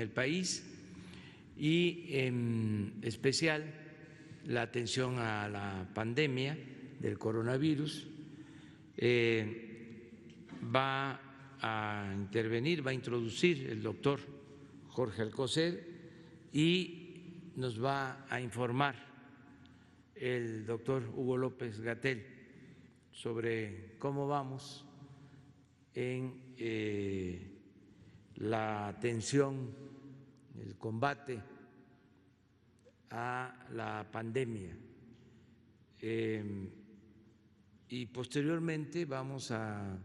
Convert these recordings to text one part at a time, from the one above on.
el país y en especial la atención a la pandemia del coronavirus. Va a intervenir, va a introducir el doctor Jorge Alcocer y nos va a informar el doctor Hugo López-Gatell sobre cómo vamos en la atención, el combate a la pandemia. Y posteriormente vamos a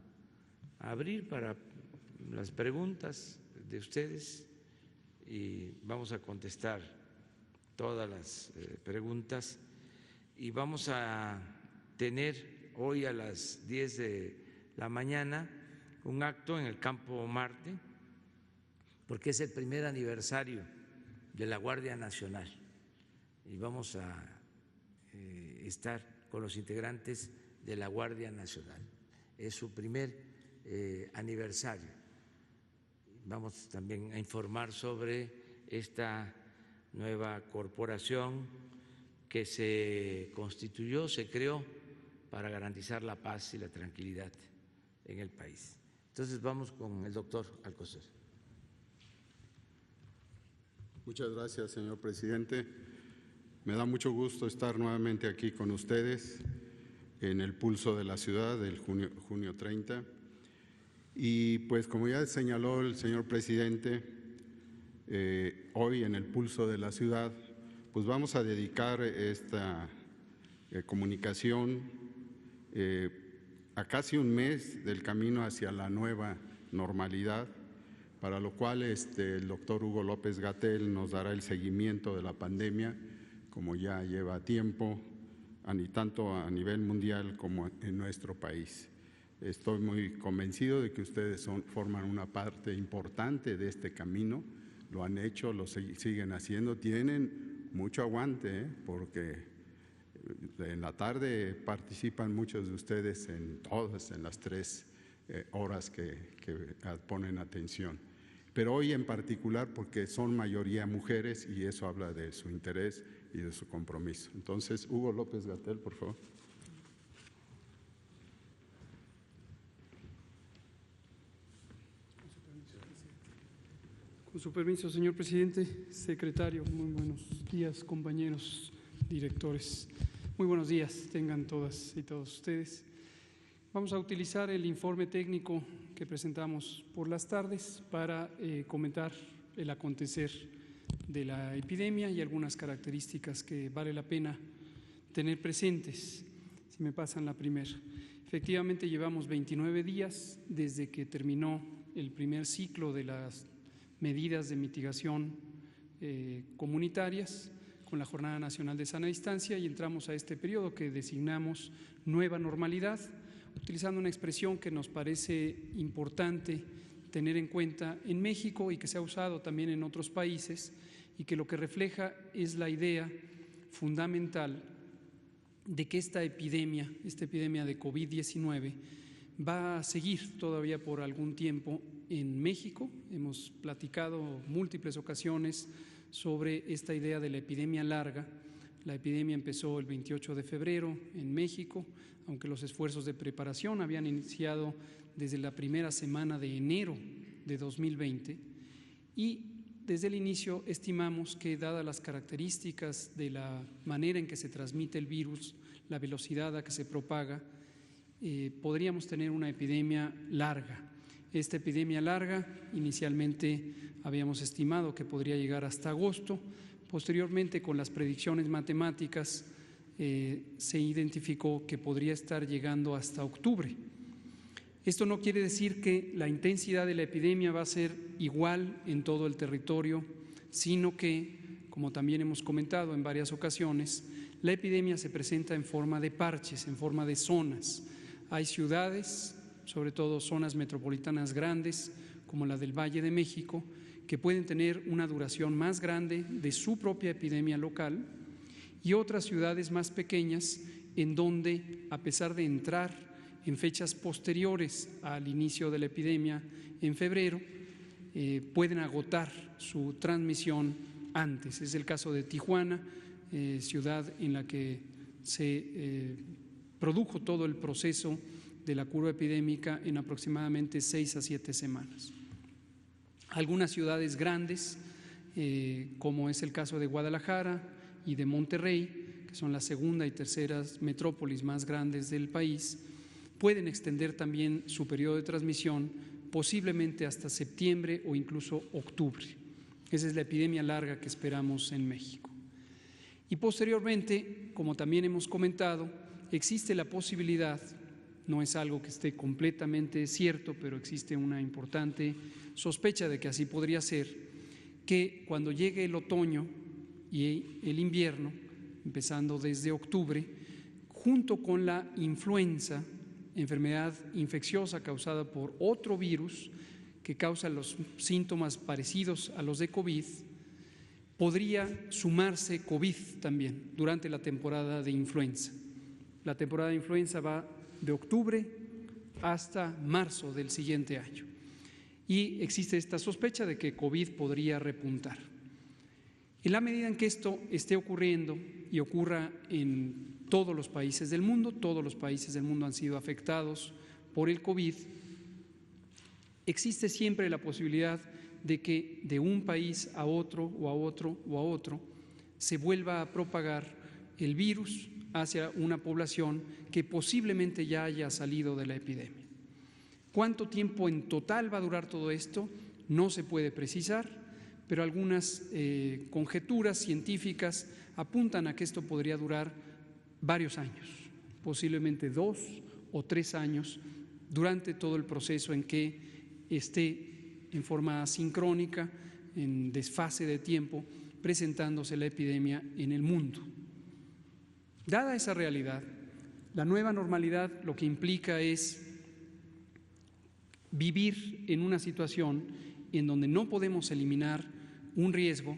abrir para las preguntas de ustedes y vamos a contestar todas las preguntas y vamos a tener hoy a las 10 de la mañana un acto en el Campo Marte porque es el primer aniversario de la Guardia Nacional y vamos a estar con los integrantes de la Guardia Nacional. Es su primer aniversario. Vamos también a informar sobre esta nueva corporación que se constituyó, se creó para garantizar la paz y la tranquilidad en el país. Entonces vamos con el doctor Alcocer. Muchas gracias, señor presidente. Me da mucho gusto estar nuevamente aquí con ustedes en el Pulso de la Ciudad del junio 30. Y pues como ya señaló el señor presidente, hoy en el Pulso de la Ciudad, pues vamos a dedicar esta comunicación a casi un mes del camino hacia la nueva normalidad, para lo cual el doctor Hugo López-Gatell nos dará el seguimiento de la pandemia, como ya lleva tiempo, tanto a nivel mundial como en nuestro país. Estoy muy convencido de que ustedes forman una parte importante de este camino, lo han hecho, lo siguen haciendo, tienen mucho aguante, porque en la tarde participan muchos de ustedes en las 3 horas que ponen atención. Pero hoy en particular porque son mayoría mujeres y eso habla de su interés y de su compromiso. Entonces, Hugo López-Gatell, por favor. Con su permiso, señor presidente, secretario, muy buenos días, compañeros directores. Muy buenos días, tengan todas y todos ustedes. Vamos a utilizar el informe técnico que presentamos por las tardes para comentar el acontecer de la epidemia y algunas características que vale la pena tener presentes. Si me pasan la primera. Efectivamente, llevamos 29 días desde que terminó el primer ciclo de las medidas de mitigación comunitarias con la Jornada Nacional de Sana Distancia y entramos a este periodo que designamos nueva normalidad, utilizando una expresión que nos parece importante tener en cuenta en México y que se ha usado también en otros países y que lo que refleja es la idea fundamental de que esta epidemia de COVID-19 va a seguir todavía por algún tiempo en México. Hemos platicado múltiples ocasiones sobre esta idea de la epidemia larga. La epidemia empezó el 28 de febrero en México, aunque los esfuerzos de preparación habían iniciado desde la primera semana de enero de 2020 y desde el inicio estimamos que, dadas las características de la manera en que se transmite el virus, la velocidad a que se propaga, podríamos tener una epidemia larga. Esta epidemia larga inicialmente habíamos estimado que podría llegar hasta agosto. Posteriormente, con las predicciones matemáticas, se identificó que podría estar llegando hasta octubre. Esto no quiere decir que la intensidad de la epidemia va a ser igual en todo el territorio, sino que, como también hemos comentado en varias ocasiones, la epidemia se presenta en forma de parches, en forma de zonas. Hay ciudades, sobre todo zonas metropolitanas grandes, como la del Valle de México, que pueden tener una duración más grande de su propia epidemia local, y otras ciudades más pequeñas en donde, a pesar de entrar en fechas posteriores al inicio de la epidemia en febrero, pueden agotar su transmisión antes. Es el caso de Tijuana, ciudad en la que se produjo todo el proceso de la curva epidémica en aproximadamente 6 a 7 semanas. Algunas ciudades grandes, como es el caso de Guadalajara y de Monterrey, que son las segunda y terceras metrópolis más grandes del país, pueden extender también su periodo de transmisión posiblemente hasta septiembre o incluso octubre. Esa es la epidemia larga que esperamos en México. Y posteriormente, como también hemos comentado, existe la posibilidad, no es algo que esté completamente cierto, pero existe una importante sospecha de que así podría ser, que cuando llegue el otoño y el invierno, empezando desde octubre, junto con la influenza, enfermedad infecciosa causada por otro virus que causa los síntomas parecidos a los de COVID, podría sumarse COVID también durante la temporada de influenza. La temporada de influenza va de octubre hasta marzo del siguiente año y existe esta sospecha de que COVID podría repuntar. En la medida en que esto esté ocurriendo y ocurra en todos los países del mundo han sido afectados por el COVID, existe siempre la posibilidad de que de un país a otro o a otro o a otro se vuelva a propagar el virus hacia una población que posiblemente ya haya salido de la epidemia. ¿Cuánto tiempo en total va a durar todo esto? No se puede precisar, pero algunas conjeturas científicas apuntan a que esto podría durar varios años, posiblemente 2 o 3 años, durante todo el proceso en que esté en forma asincrónica, en desfase de tiempo, presentándose la epidemia en el mundo. Dada esa realidad, la nueva normalidad lo que implica es vivir en una situación en donde no podemos eliminar un riesgo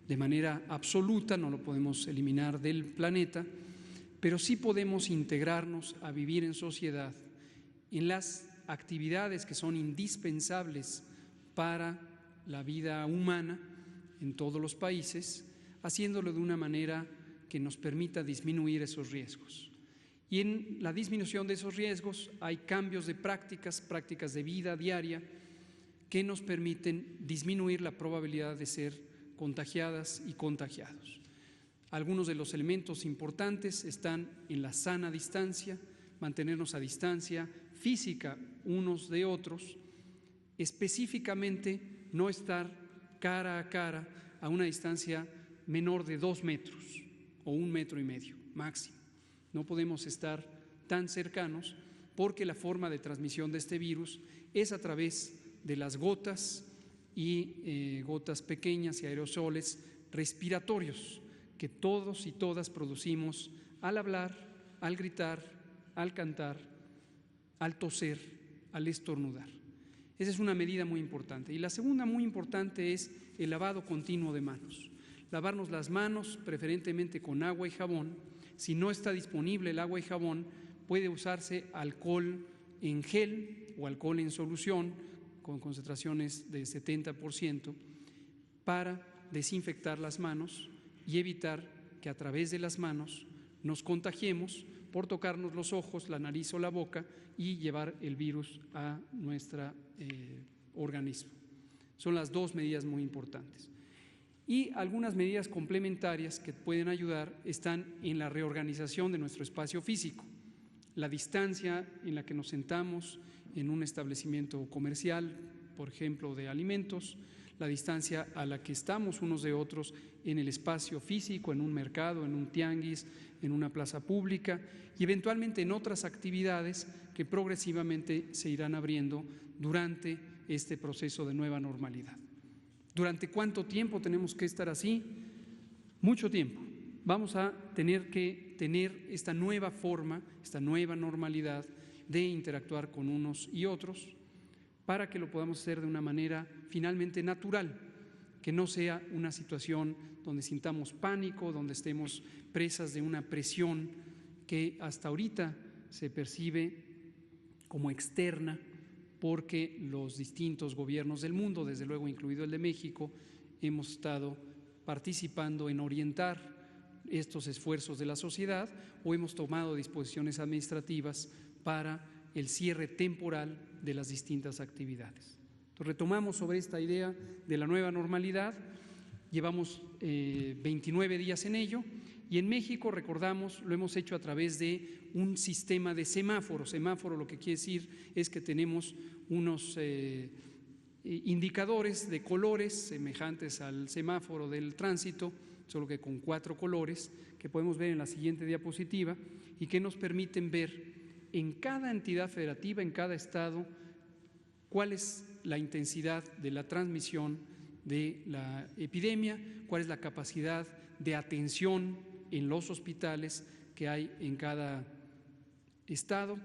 de manera absoluta, no lo podemos eliminar del planeta, pero sí podemos integrarnos a vivir en sociedad en las actividades que son indispensables para la vida humana en todos los países, haciéndolo de una manera que nos permita disminuir esos riesgos. Y en la disminución de esos riesgos hay cambios de prácticas de vida diaria que nos permiten disminuir la probabilidad de ser contagiadas y contagiados. Algunos de los elementos importantes están en la sana distancia, mantenernos a distancia física unos de otros, específicamente no estar cara a cara a una distancia menor de 2 metros o 1,5 metros máximo. No podemos estar tan cercanos porque la forma de transmisión de este virus es a través de las gotas y gotas pequeñas y aerosoles respiratorios que todos y todas producimos al hablar, al gritar, al cantar, al toser, al estornudar. Esa es una medida muy importante. Y la segunda muy importante es el lavado continuo de manos. Lavarnos las manos preferentemente con agua y jabón. Si no está disponible el agua y jabón, puede usarse alcohol en gel o alcohol en solución con concentraciones de 70% para desinfectar las manos y evitar que a través de las manos nos contagiemos por tocarnos los ojos, la nariz o la boca y llevar el virus a nuestro organismo. Son las dos medidas muy importantes. Y algunas medidas complementarias que pueden ayudar están en la reorganización de nuestro espacio físico, la distancia en la que nos sentamos en un establecimiento comercial, por ejemplo, de alimentos, la distancia a la que estamos unos de otros en el espacio físico, en un mercado, en un tianguis, en una plaza pública y eventualmente en otras actividades que progresivamente se irán abriendo durante este proceso de nueva normalidad. ¿Durante cuánto tiempo tenemos que estar así? Mucho tiempo. Vamos a tener que tener esta nueva forma, esta nueva normalidad de interactuar con unos y otros para que lo podamos hacer de una manera finalmente natural, que no sea una situación donde sintamos pánico, donde estemos presas de una presión que hasta ahorita se percibe como externa porque los distintos gobiernos del mundo, desde luego incluido el de México, hemos estado participando en orientar estos esfuerzos de la sociedad o hemos tomado disposiciones administrativas para el cierre temporal de las distintas actividades. Entonces, retomamos sobre esta idea de la nueva normalidad, llevamos 29 días en ello y en México, recordamos, lo hemos hecho a través de un sistema de semáforos. Semáforo lo que quiere decir es que tenemos unos indicadores de colores semejantes al semáforo del tránsito, solo que con 4 colores, que podemos ver en la siguiente diapositiva y que nos permiten ver en cada entidad federativa, en cada estado, cuál es la intensidad de la transmisión de la epidemia, cuál es la capacidad de atención en los hospitales que hay en cada estado,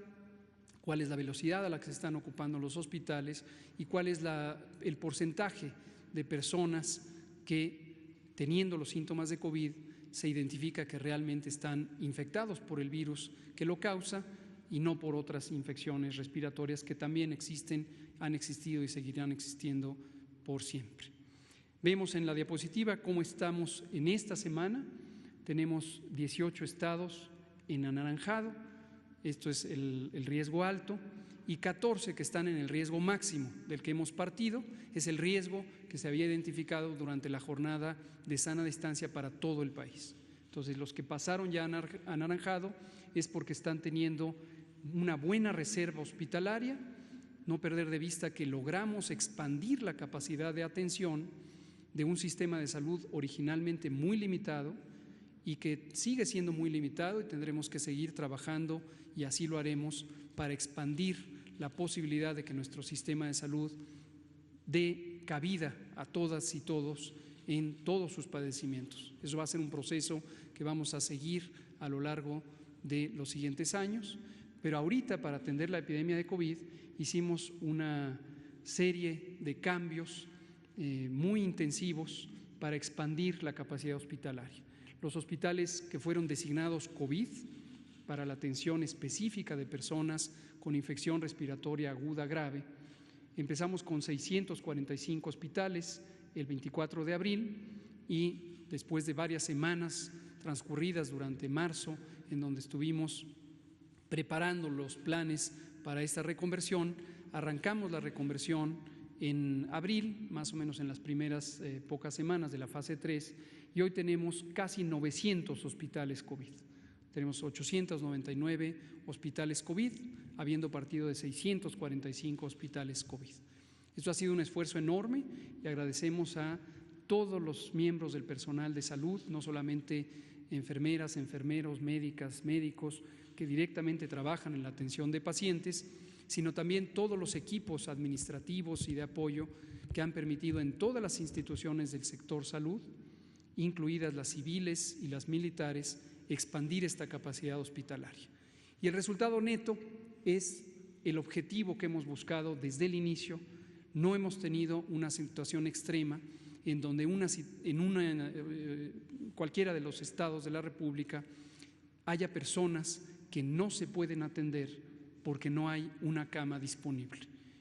cuál es la velocidad a la que se están ocupando los hospitales y cuál es el porcentaje de personas que, teniendo los síntomas de COVID, se identifica que realmente están infectados por el virus que lo causa y no por otras infecciones respiratorias que también existen, han existido y seguirán existiendo por siempre. Vemos en la diapositiva cómo estamos en esta semana. Tenemos 18 estados en anaranjado, esto es el riesgo alto, y 14 que están en el riesgo máximo del que hemos partido, es el riesgo que se había identificado durante la jornada de sana distancia para todo el país. Entonces, los que pasaron ya a anaranjado es porque están teniendo una buena reserva hospitalaria, no perder de vista que logramos expandir la capacidad de atención de un sistema de salud originalmente muy limitado y que sigue siendo muy limitado y tendremos que seguir trabajando y así lo haremos para expandir la posibilidad de que nuestro sistema de salud dé cabida a todas y todos en todos sus padecimientos. Eso va a ser un proceso que vamos a seguir a lo largo de los siguientes años, pero ahorita para atender la epidemia de COVID hicimos una serie de cambios muy intensivos para expandir la capacidad hospitalaria. Los hospitales que fueron designados COVID para la atención específica de personas con infección respiratoria aguda grave, empezamos con 645 hospitales el 24 de abril y después de varias semanas transcurridas durante marzo, en donde estuvimos preparando los planes para esta reconversión, arrancamos la reconversión en abril, más o menos en las primeras pocas semanas de la fase 3, y hoy tenemos casi 900 hospitales COVID. Tenemos 899 hospitales COVID, habiendo partido de 645 hospitales COVID. Esto ha sido un esfuerzo enorme y agradecemos a todos los miembros del personal de salud, no solamente enfermeras, enfermeros, médicas, médicos que directamente trabajan en la atención de pacientes, sino también todos los equipos administrativos y de apoyo que han permitido en todas las instituciones del sector salud, incluidas las civiles y las militares, expandir esta capacidad hospitalaria. Y el resultado neto es el objetivo que hemos buscado desde el inicio. No hemos tenido una situación extrema en donde cualquiera de los estados de la República haya personas que no se pueden atender porque no hay una cama disponible.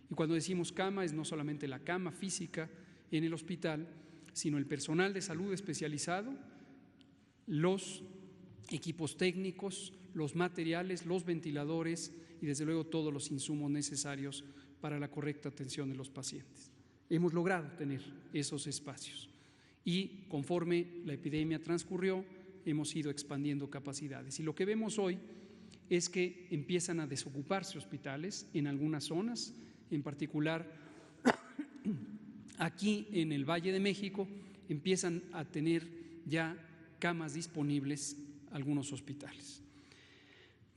Y cuando decimos cama es no solamente la cama física en el hospital, sino el personal de salud especializado, los equipos técnicos, los materiales, los ventiladores y desde luego todos los insumos necesarios para la correcta atención de los pacientes. Hemos logrado tener esos espacios y conforme la epidemia transcurrió hemos ido expandiendo capacidades y lo que vemos hoy es que empiezan a desocuparse hospitales en algunas zonas, en particular aquí en el Valle de México empiezan a tener ya camas disponibles algunos hospitales.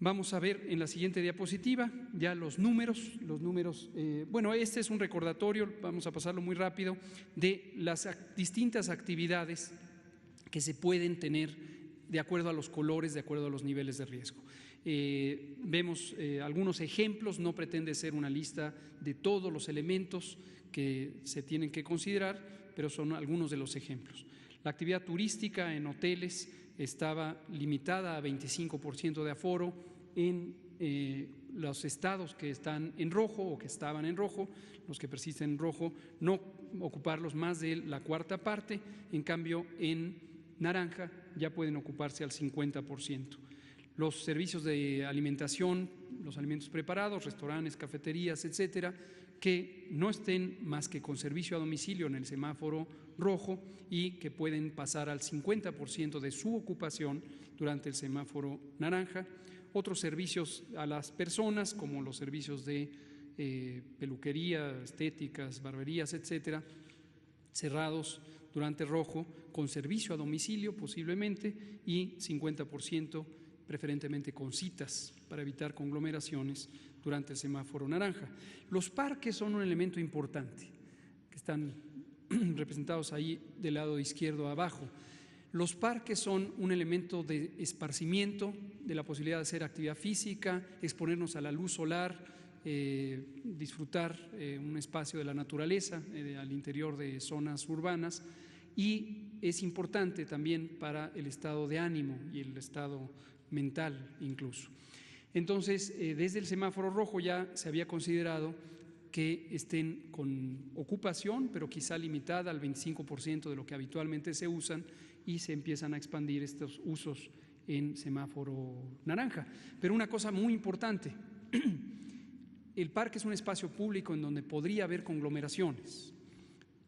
Vamos a ver en la siguiente diapositiva ya los números. Bueno, este es un recordatorio, vamos a pasarlo muy rápido, de las distintas actividades que se pueden tener de acuerdo a los colores, de acuerdo a los niveles de riesgo. Vemos algunos ejemplos, no pretende ser una lista de todos los elementos que se tienen que considerar, pero son algunos de los ejemplos. La actividad turística en hoteles estaba limitada a 25% de aforo en los estados que están en rojo o que estaban en rojo, los que persisten en rojo, no ocuparlos más de la cuarta parte. En cambio, en naranja ya pueden ocuparse al 50%. Los servicios de alimentación, los alimentos preparados, restaurantes, cafeterías, etcétera, que no estén más que con servicio a domicilio en el semáforo rojo y que pueden pasar al 50% de su ocupación durante el semáforo naranja. Otros servicios a las personas, como los servicios de peluquería, estéticas, barberías, etcétera, cerrados durante rojo, con servicio a domicilio posiblemente, y 50% preferentemente con citas para evitar conglomeraciones durante el semáforo naranja. Los parques son un elemento importante, que están representados ahí del lado izquierdo abajo. Los parques son un elemento de esparcimiento, de la posibilidad de hacer actividad física, exponernos a la luz solar, disfrutar un espacio de la naturaleza al interior de zonas urbanas, y es importante también para el estado de ánimo y el estado mental incluso. Entonces, desde el semáforo rojo ya se había considerado que estén con ocupación, pero quizá limitada al 25% de lo que habitualmente se usan, y se empiezan a expandir estos usos en semáforo naranja. Pero una cosa muy importante, el parque es un espacio público en donde podría haber conglomeraciones,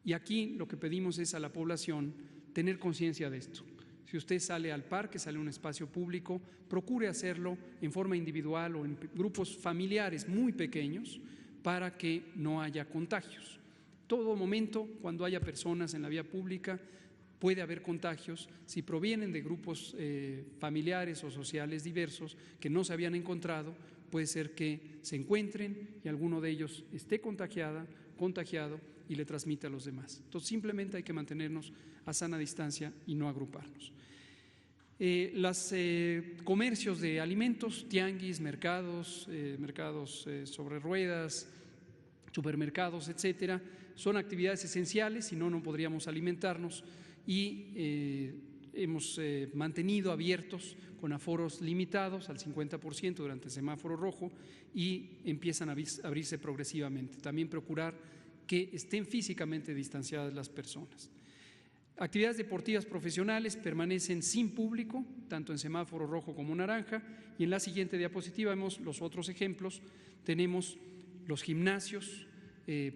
y aquí lo que pedimos es a la población tener conciencia de esto. Si usted sale al parque, sale a un espacio público, procure hacerlo en forma individual o en grupos familiares muy pequeños para que no haya contagios. Todo momento, cuando haya personas en la vía pública, puede haber contagios. Si provienen de grupos familiares o sociales diversos que no se habían encontrado, puede ser que se encuentren y alguno de ellos esté contagiado y le transmite a los demás. Entonces, simplemente hay que mantenernos a sana distancia y no agruparnos. Los comercios de alimentos, tianguis, mercados sobre ruedas, supermercados, etcétera, son actividades esenciales, si no, no podríamos alimentarnos, y hemos mantenido abiertos con aforos limitados al 50% durante el semáforo rojo, y empiezan a abrirse progresivamente. También procurar que estén físicamente distanciadas las personas. Actividades deportivas profesionales permanecen sin público, tanto en semáforo rojo como naranja, y en la siguiente diapositiva vemos los otros ejemplos. Tenemos los gimnasios,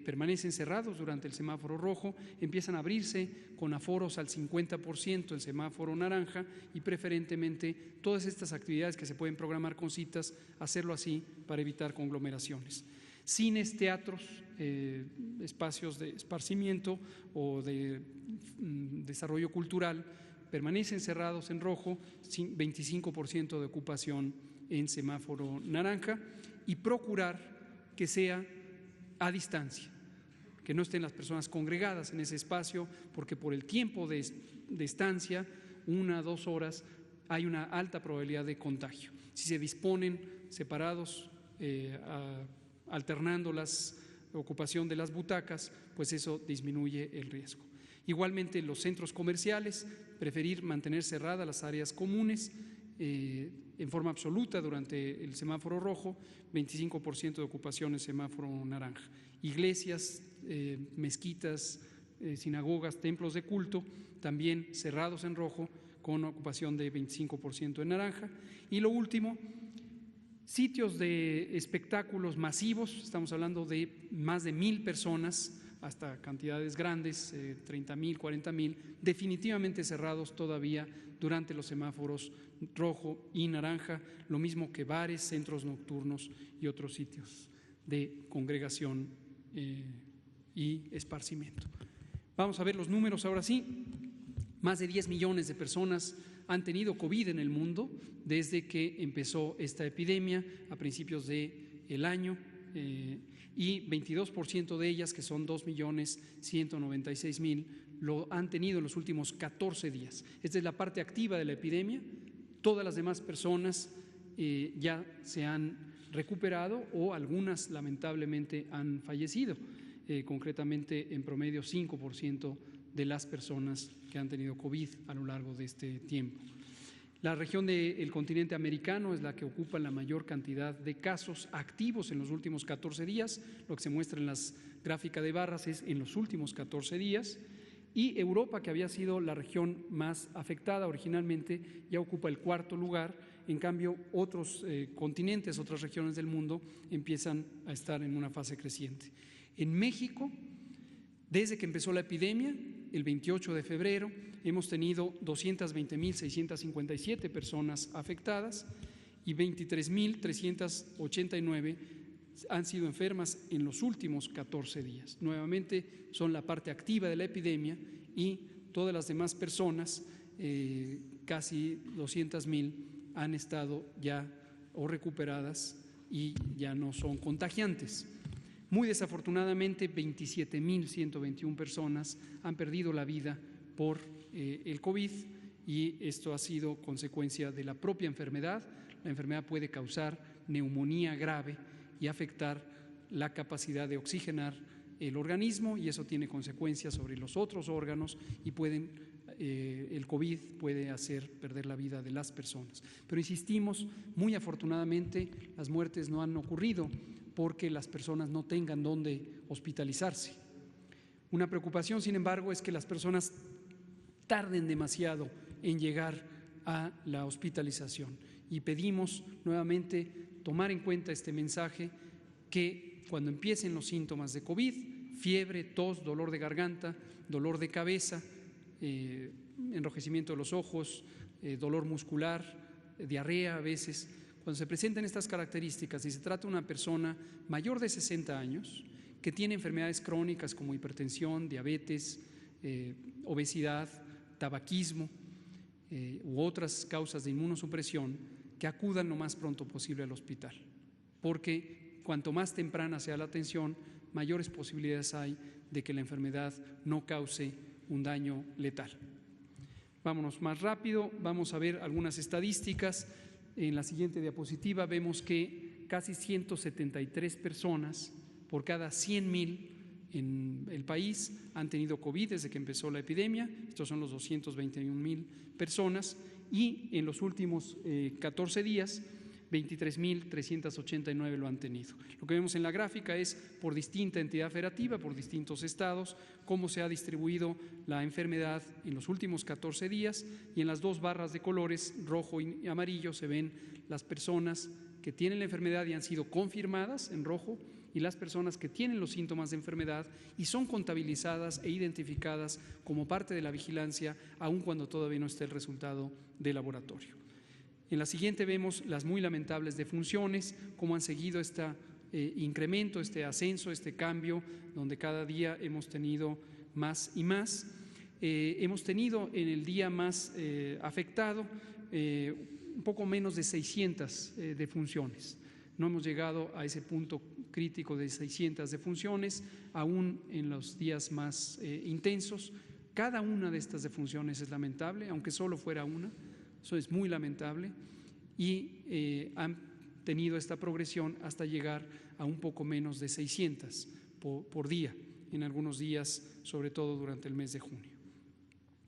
permanecen cerrados durante el semáforo rojo, empiezan a abrirse con aforos al 50% en semáforo naranja, y preferentemente todas estas actividades que se pueden programar con citas, hacerlo así para evitar conglomeraciones. Cines, teatros, espacios de esparcimiento o de desarrollo cultural permanecen cerrados en rojo, 25% de ocupación en semáforo naranja, y procurar que sea a distancia, que no estén las personas congregadas en ese espacio, porque por el tiempo de estancia, 1 a 2 horas, hay una alta probabilidad de contagio. Si se disponen separados, alternando la ocupación de las butacas, pues eso disminuye el riesgo. Igualmente, los centros comerciales, preferir mantener cerradas las áreas comunes en forma absoluta durante el semáforo rojo, 25% de ocupación en semáforo naranja. Iglesias, mezquitas, sinagogas, templos de culto, también cerrados en rojo, con ocupación de 25% en naranja. Y lo último, sitios de espectáculos masivos, estamos hablando de más de 1,000 personas, hasta cantidades grandes, 30,000, 40,000, definitivamente cerrados todavía durante los semáforos rojo y naranja, lo mismo que bares, centros nocturnos y otros sitios de congregación y esparcimiento. Vamos a ver los números ahora sí. Más de 10 millones de personas han tenido COVID en el mundo desde que empezó esta epidemia a principios del año, y 22% de ellas, que son 2.196.000, lo han tenido en los últimos 14 días. Esta es la parte activa de la epidemia. Todas las demás personas ya se han recuperado, o algunas lamentablemente han fallecido, concretamente en promedio 5% de las personas que han tenido COVID a lo largo de este tiempo. La región del continente americano es la que ocupa la mayor cantidad de casos activos en los últimos 14 días. Lo que se muestra en las gráficas de barras es en los últimos 14 días. Y Europa, que había sido la región más afectada originalmente, ya ocupa el cuarto lugar. En cambio, otros continentes, otras regiones del mundo empiezan a estar en una fase creciente. En México, desde que empezó la epidemia, el 28 de febrero, hemos tenido 220.657 personas afectadas y 23.389 han sido enfermas en los últimos 14 días. Nuevamente son la parte activa de la epidemia y todas las demás personas, casi 200.000, han estado ya o recuperadas y ya no son contagiantes. Muy desafortunadamente, 27.121 personas han perdido la vida por el COVID y esto ha sido consecuencia de la propia enfermedad. La enfermedad puede causar neumonía grave y afectar la capacidad de oxigenar el organismo y eso tiene consecuencias sobre los otros órganos y el COVID puede hacer perder la vida de las personas. Pero insistimos, muy afortunadamente las muertes no han ocurrido porque las personas no tengan dónde hospitalizarse. Una preocupación, sin embargo, es que las personas tarden demasiado en llegar a la hospitalización y pedimos nuevamente tomar en cuenta este mensaje que cuando empiecen los síntomas de COVID, fiebre, tos, dolor de garganta, dolor de cabeza, enrojecimiento de los ojos, dolor muscular, diarrea a veces, cuando se presentan estas características y se trata de una persona mayor de 60 años que tiene enfermedades crónicas como hipertensión, diabetes, obesidad, tabaquismo u otras causas de inmunosupresión, que acudan lo más pronto posible al hospital, porque cuanto más temprana sea la atención, mayores posibilidades hay de que la enfermedad no cause un daño letal. Vámonos más rápido, vamos a ver algunas estadísticas. En la siguiente diapositiva vemos que casi 173 personas por cada 100,000 en el país han tenido COVID desde que empezó la epidemia. Estos son los 221,000 personas y en los últimos 14 días 23.389 lo han tenido. Lo que vemos en la gráfica es por distinta entidad federativa, por distintos estados, cómo se ha distribuido la enfermedad en los últimos 14 días y en las dos barras de colores, rojo y amarillo, se ven las personas que tienen la enfermedad y han sido confirmadas en rojo y las personas que tienen los síntomas de enfermedad y son contabilizadas e identificadas como parte de la vigilancia, aun cuando todavía no esté el resultado de laboratorio. En la siguiente vemos las muy lamentables defunciones, cómo han seguido este incremento, este ascenso, este cambio, donde cada día hemos tenido más y más. Hemos tenido en el día más afectado un poco menos de 600 defunciones. No hemos llegado a ese punto crítico de 600 defunciones, aún en los días más intensos. Cada una de estas defunciones es lamentable, aunque solo fuera una. Eso es muy lamentable y han tenido esta progresión hasta llegar a un poco menos de 600 por día, en algunos días, sobre todo durante el mes de junio.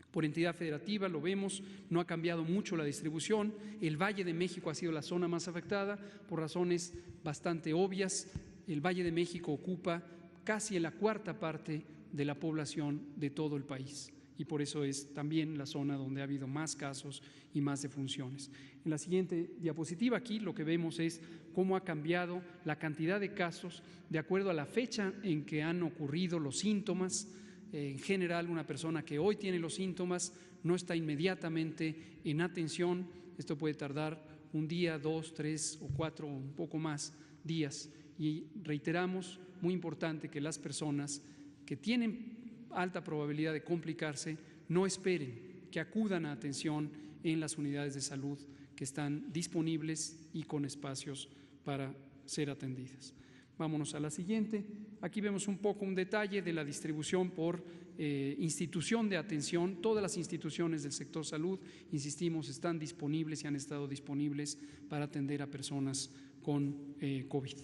Por entidad federativa lo vemos, no ha cambiado mucho la distribución. El Valle de México ha sido la zona más afectada por razones bastante obvias. El Valle de México ocupa casi la cuarta parte de la población de todo el país. Y por eso es también la zona donde ha habido más casos y más defunciones. En la siguiente diapositiva aquí lo que vemos es cómo ha cambiado la cantidad de casos de acuerdo a la fecha en que han ocurrido los síntomas. En general, una persona que hoy tiene los síntomas no está inmediatamente en atención. Esto puede tardar un día, 2, 3 o 4 o un poco más días. Y reiteramos, muy importante que las personas que tienen alta probabilidad de complicarse no esperen, que acudan a atención en las unidades de salud que están disponibles y con espacios para ser atendidas. Vámonos a la siguiente. Aquí vemos un poco un detalle de la distribución por institución de atención. Todas las instituciones del sector salud, insistimos, están disponibles y han estado disponibles para atender a personas con COVID.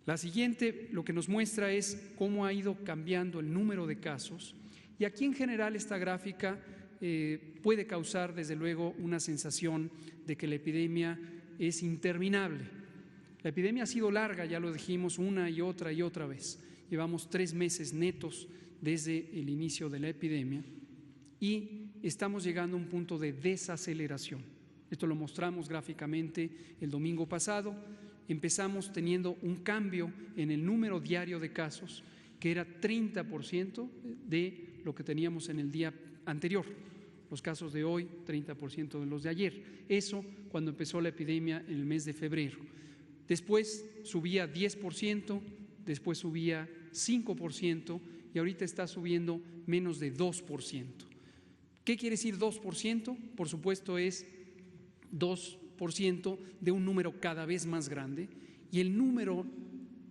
La siguiente lo que nos muestra es cómo ha ido cambiando el número de casos y aquí en general esta gráfica puede causar desde luego una sensación de que la epidemia es interminable. La epidemia ha sido larga, ya lo dijimos una y otra vez. Llevamos 3 meses netos desde el inicio de la epidemia y estamos llegando a un punto de desaceleración. Esto lo mostramos gráficamente el domingo pasado. Empezamos teniendo un cambio en el número diario de casos, que era 30% de lo que teníamos en el día anterior. Los casos de hoy, 30% de los de ayer. Eso cuando empezó la epidemia en el mes de febrero. Después subía 10%, después subía 5% y ahorita está subiendo menos de 2%. ¿Qué quiere decir 2%? Por supuesto es 2% de un número cada vez más grande y el número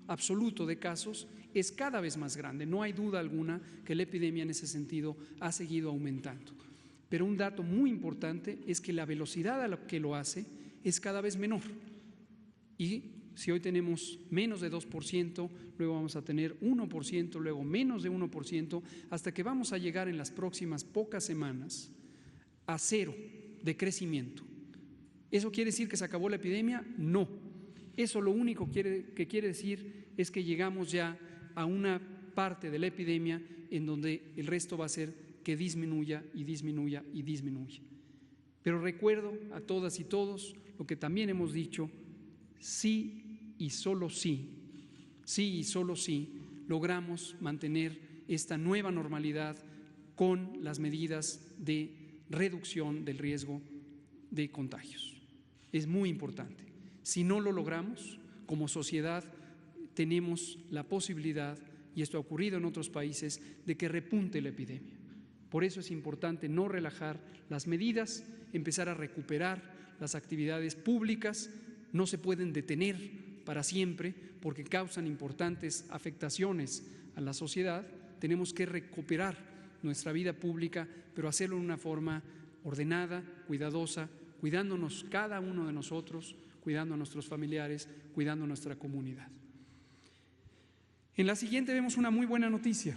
absoluto de casos es cada vez más grande. No hay duda alguna que la epidemia en ese sentido ha seguido aumentando. Pero un dato muy importante es que la velocidad a la que lo hace es cada vez menor. Y si hoy tenemos menos de 2%, luego vamos a tener 1%, luego menos de 1%, hasta que vamos a llegar en las próximas pocas semanas a 0 de crecimiento. ¿Eso quiere decir que se acabó la epidemia? No. Eso lo único que quiere decir es que llegamos ya a una parte de la epidemia en donde el resto va a ser que disminuya y disminuya y disminuya. Pero recuerdo a todas y todos lo que también hemos dicho: sí y solo sí logramos mantener esta nueva normalidad con las medidas de reducción del riesgo de contagios. Es muy importante. Si no lo logramos, como sociedad tenemos la posibilidad, y esto ha ocurrido en otros países, de que repunte la epidemia. Por eso es importante no relajar las medidas, empezar a recuperar las actividades públicas. No se pueden detener para siempre porque causan importantes afectaciones a la sociedad. Tenemos que recuperar nuestra vida pública, pero hacerlo de una forma ordenada, cuidadosa, cuidándonos cada uno de nosotros, cuidando a nuestros familiares, cuidando a nuestra comunidad. En la siguiente vemos una muy buena noticia.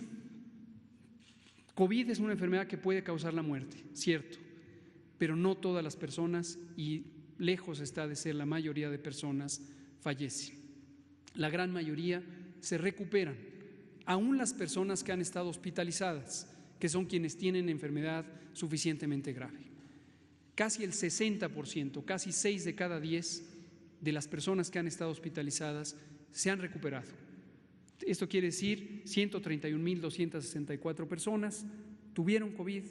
COVID es una enfermedad que puede causar la muerte, cierto, pero no todas las personas, y lejos está de ser la mayoría de personas, fallecen. La gran mayoría se recuperan, aún las personas que han estado hospitalizadas, que son quienes tienen enfermedad suficientemente grave. Casi el 60%, casi 6 de cada 10 de las personas que han estado hospitalizadas se han recuperado. Esto quiere decir 131.264 personas tuvieron COVID,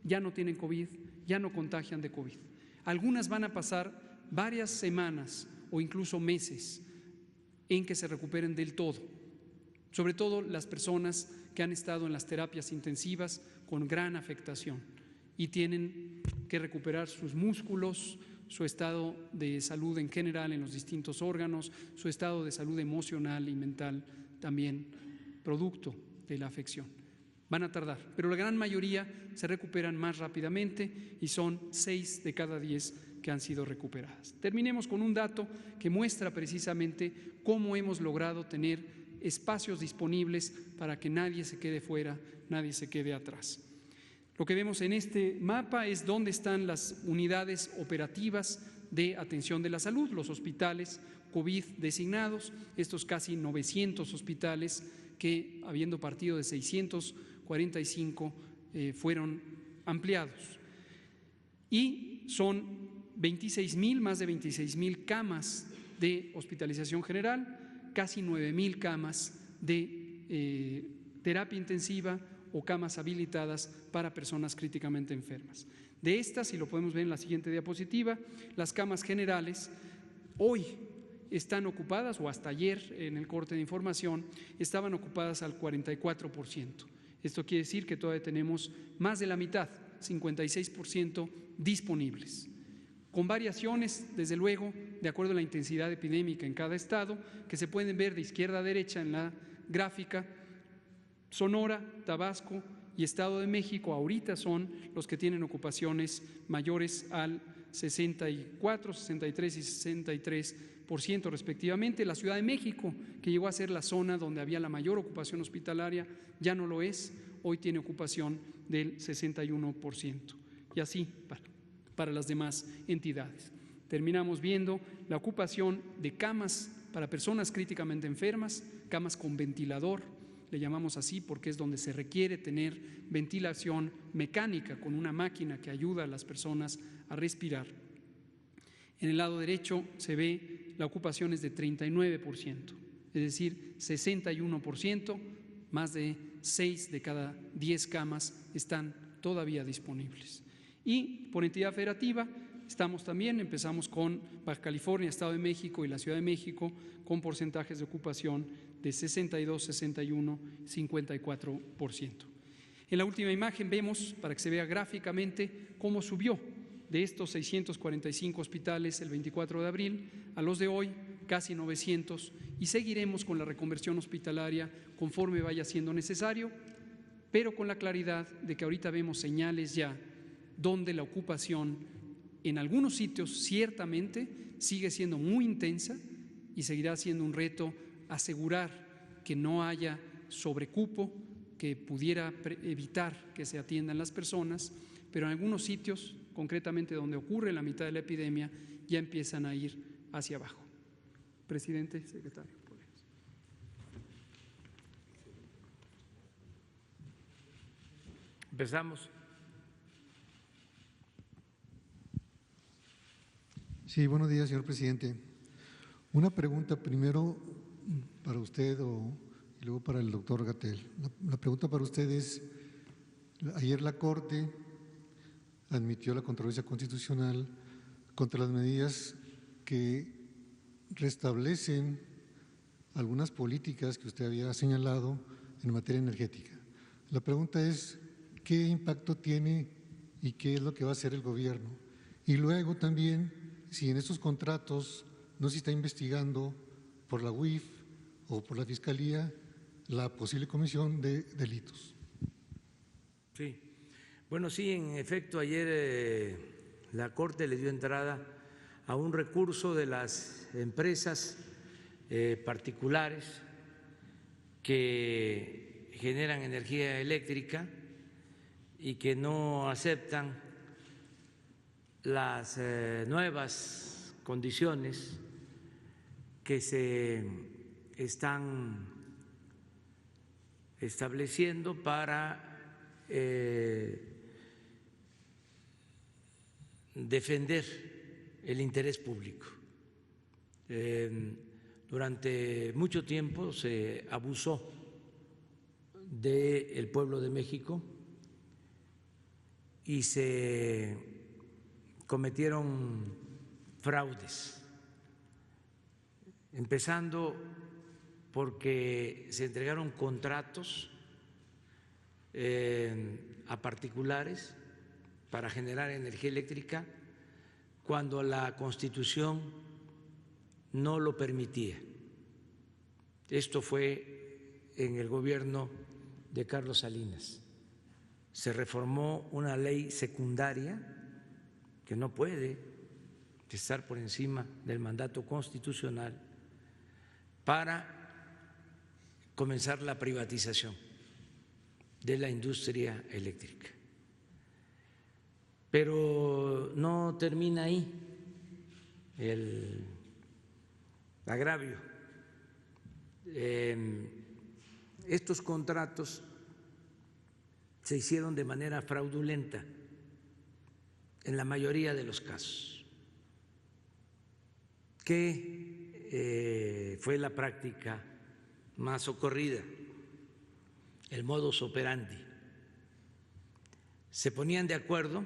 ya no tienen COVID, ya no contagian de COVID. Algunas van a pasar varias semanas o incluso meses en que se recuperen del todo, sobre todo las personas que han estado en las terapias intensivas con gran afectación y tienen que recuperar sus músculos, su estado de salud en general en los distintos órganos, su estado de salud emocional y mental también producto de la afección. Van a tardar, pero la gran mayoría se recuperan más rápidamente y son 6 de cada 10 que han sido recuperadas. Terminemos con un dato que muestra precisamente cómo hemos logrado tener espacios disponibles para que nadie se quede fuera, nadie se quede atrás. Lo que vemos en este mapa es dónde están las unidades operativas de atención de la salud, los hospitales COVID designados, estos casi 900 hospitales que, habiendo partido de 645, fueron ampliados. Y son más de 26,000 camas de hospitalización general, casi 9,000 camas de terapia intensiva o camas habilitadas para personas críticamente enfermas. De estas, y lo podemos ver en la siguiente diapositiva, las camas generales hoy están ocupadas, o hasta ayer en el corte de información, estaban ocupadas al 44%. Esto quiere decir que todavía tenemos más de la mitad, 56% disponibles. Con variaciones, desde luego, de acuerdo a la intensidad epidémica en cada estado, que se pueden ver de izquierda a derecha en la gráfica. Sonora, Tabasco y Estado de México ahorita son los que tienen ocupaciones mayores al 64, 63 y 63% respectivamente. La Ciudad de México, que llegó a ser la zona donde había la mayor ocupación hospitalaria, ya no lo es, hoy tiene ocupación del 61%. y así para las demás entidades. Terminamos viendo la ocupación de camas para personas críticamente enfermas, camas con ventilador, le llamamos así porque es donde se requiere tener ventilación mecánica con una máquina que ayuda a las personas a respirar. En el lado derecho se ve la ocupación es de 39%, es decir, 61%, más de 6 de cada 10 camas están todavía disponibles. Y por entidad federativa empezamos con Baja California, Estado de México y la Ciudad de México con porcentajes de ocupación de 62, 61, 54%. En la última imagen vemos, para que se vea gráficamente, cómo subió de estos 645 hospitales el 24 de abril a los de hoy, casi 900, y seguiremos con la reconversión hospitalaria conforme vaya siendo necesario, pero con la claridad de que ahorita vemos señales ya donde la ocupación en algunos sitios ciertamente sigue siendo muy intensa y seguirá siendo un reto asegurar que no haya sobrecupo que pudiera evitar que se atiendan las personas, pero en algunos sitios, concretamente donde ocurre la mitad de la epidemia, ya empiezan a ir hacia abajo. Presidente, secretario. Empezamos. Sí, buenos días, señor presidente. Una pregunta primero para usted y luego para el doctor Gatell. La pregunta para usted es, ayer la Corte admitió la controversia constitucional contra las medidas que restablecen algunas políticas que usted había señalado en materia energética. La pregunta es, ¿qué impacto tiene y qué es lo que va a hacer el gobierno? Y luego también, si en estos contratos no se está investigando por la UIF o por la Fiscalía la posible comisión de delitos. Sí, bueno, sí, en efecto, ayer la Corte le dio entrada a un recurso de las empresas particulares que generan energía eléctrica y que no aceptan las nuevas condiciones que se están estableciendo para defender el interés público. Durante mucho tiempo se abusó del pueblo de México y se cometieron fraudes, empezando porque se entregaron contratos a particulares para generar energía eléctrica cuando la Constitución no lo permitía. Esto fue en el gobierno de Carlos Salinas. Se reformó una ley secundaria que no puede estar por encima del mandato constitucional para comenzar la privatización de la industria eléctrica. Pero no termina ahí el agravio. Estos contratos se hicieron de manera fraudulenta en la mayoría de los casos. ¿Qué fue la práctica más socorrida? El modus operandi. Se ponían de acuerdo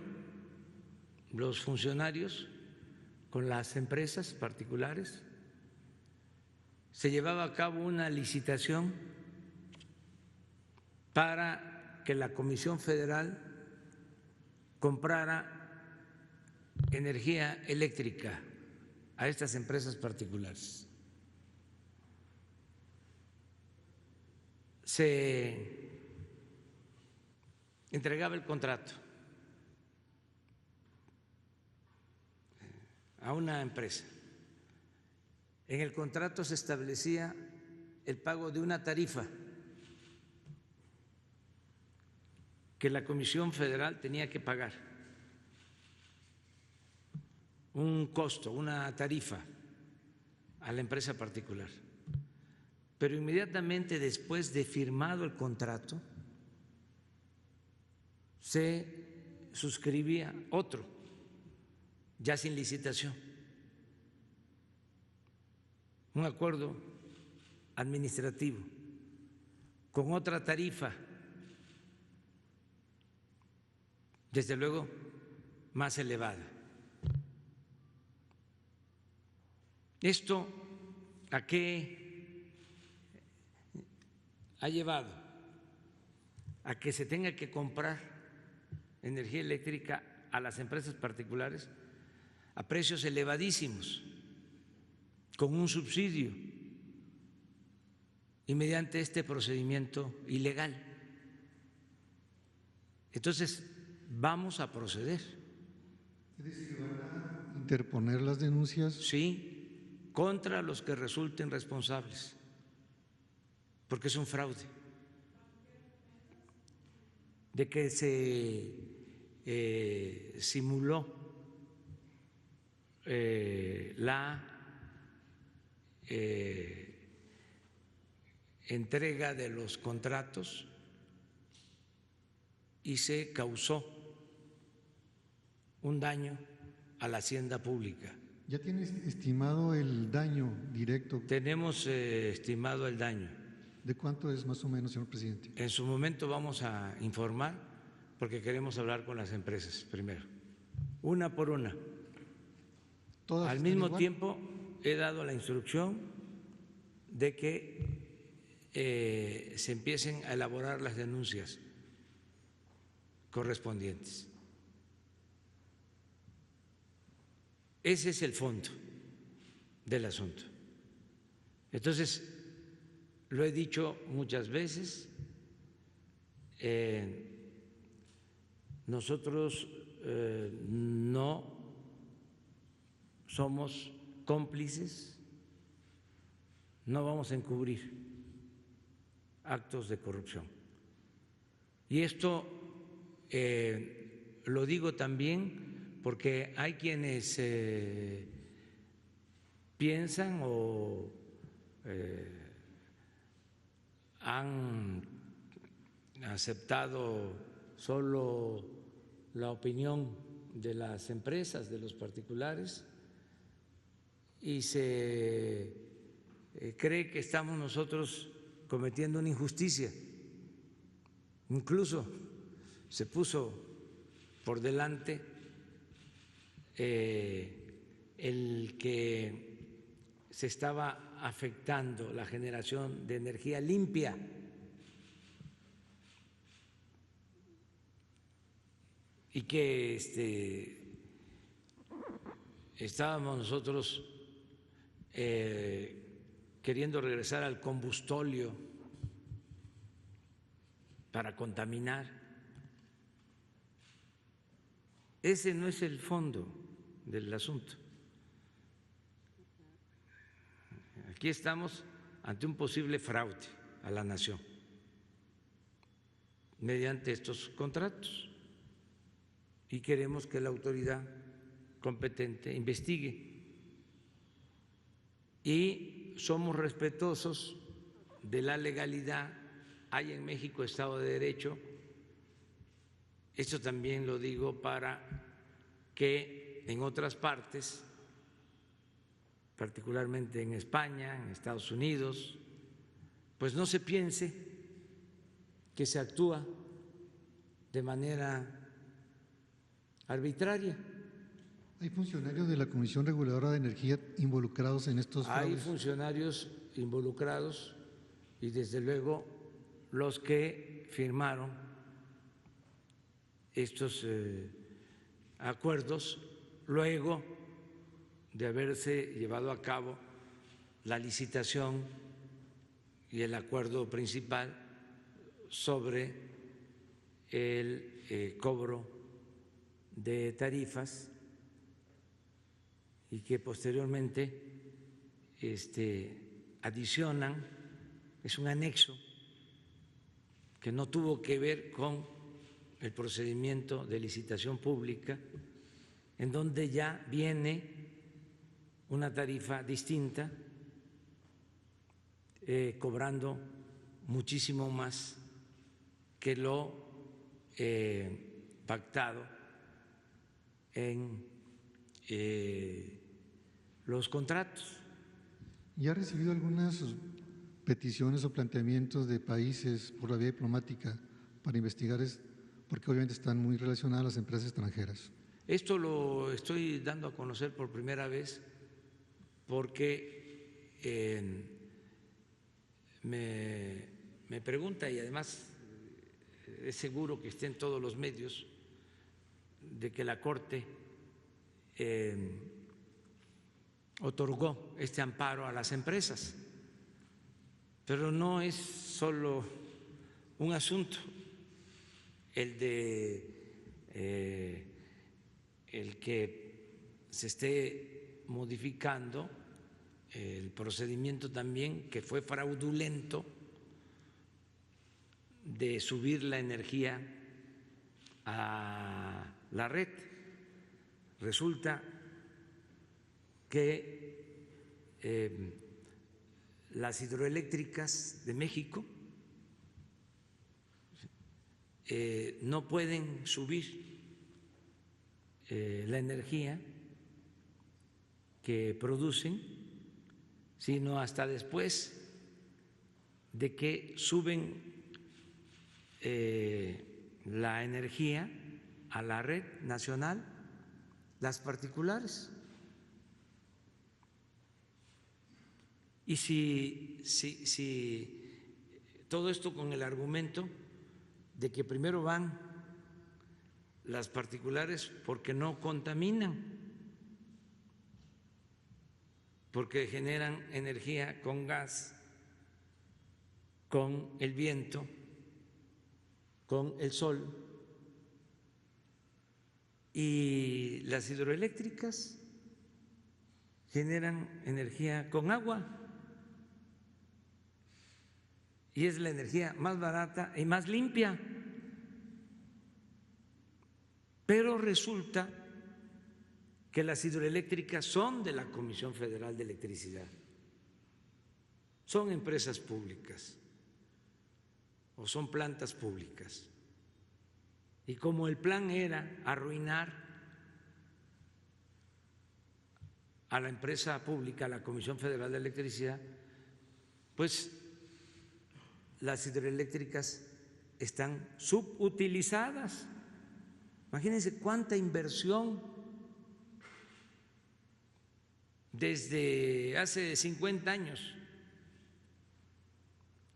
los funcionarios con las empresas particulares, se llevaba a cabo una licitación para que la Comisión Federal comprara energía eléctrica a estas empresas particulares. Se entregaba el contrato a una empresa. En el contrato se establecía el pago de una tarifa que la Comisión Federal tenía que pagar un costo, una tarifa a la empresa particular, pero inmediatamente después de firmado el contrato se suscribía otro, ya sin licitación, un acuerdo administrativo con otra tarifa, desde luego más elevada. ¿Esto a qué ha llevado? A que se tenga que comprar energía eléctrica a las empresas particulares a precios elevadísimos, con un subsidio y mediante este procedimiento ilegal. Entonces, vamos a proceder. ¿Es decir, van a interponer las denuncias? Sí, contra los que resulten responsables, porque es un fraude. De que se simuló la entrega de los contratos y se causó un daño a la hacienda pública. ¿Ya tienes estimado el daño directo? Tenemos estimado el daño. ¿De cuánto es más o menos, señor presidente? En su momento vamos a informar porque queremos hablar con las empresas primero, una por una. ¿Todas Al están mismo igual? tiempo he dado la instrucción de que se empiecen a elaborar las denuncias correspondientes. Ese es el fondo del asunto. Entonces, lo he dicho muchas veces, nosotros no somos cómplices, no vamos a encubrir actos de corrupción. Y esto lo digo también porque hay quienes piensan o han aceptado solo la opinión de las empresas, de los particulares, y se cree que estamos nosotros cometiendo una injusticia. Incluso se puso por delante el que se estaba afectando la generación de energía limpia. Y que estábamos nosotros queriendo regresar al combustóleo para contaminar. Ese no es el fondo del asunto. Aquí estamos ante un posible fraude a la nación mediante estos contratos y queremos que la autoridad competente investigue. Y somos respetuosos de la legalidad. Hay en México Estado de Derecho. Esto también lo digo para que en otras partes, particularmente en España, en Estados Unidos, pues no se piense que se actúa de manera arbitraria. ¿Hay funcionarios de la Comisión Reguladora de Energía involucrados en estos fraudes? Hay funcionarios involucrados y desde luego los que firmaron estos acuerdos luego de haberse llevado a cabo la licitación y el acuerdo principal sobre el cobro de tarifas y que posteriormente adicionan, es un anexo que no tuvo que ver con el procedimiento de licitación pública, en donde ya viene una tarifa distinta, cobrando muchísimo más que lo pactado en los contratos. ¿Ya ha recibido algunas peticiones o planteamientos de países por la vía diplomática para investigar, porque obviamente están muy relacionadas las empresas extranjeras? Esto lo estoy dando a conocer por primera vez porque me pregunta, y además es seguro que esté en todos los medios, de que la Corte otorgó este amparo a las empresas. Pero no es solo un asunto el que se esté modificando el procedimiento también, que fue fraudulento, de subir la energía a la red. Resulta que las hidroeléctricas de México no pueden subir la energía que producen, sino hasta después de que suben la energía a la red nacional las particulares. Y si todo esto con el argumento de que primero van las particulares porque no contaminan, porque generan energía con gas, con el viento, con el sol, y las hidroeléctricas generan energía con agua, y es la energía más barata y más limpia. Pero resulta que las hidroeléctricas son de la Comisión Federal de Electricidad, son empresas públicas o son plantas públicas. Y como el plan era arruinar a la empresa pública, a la Comisión Federal de Electricidad, pues las hidroeléctricas están subutilizadas. Imagínense cuánta inversión desde hace 50 años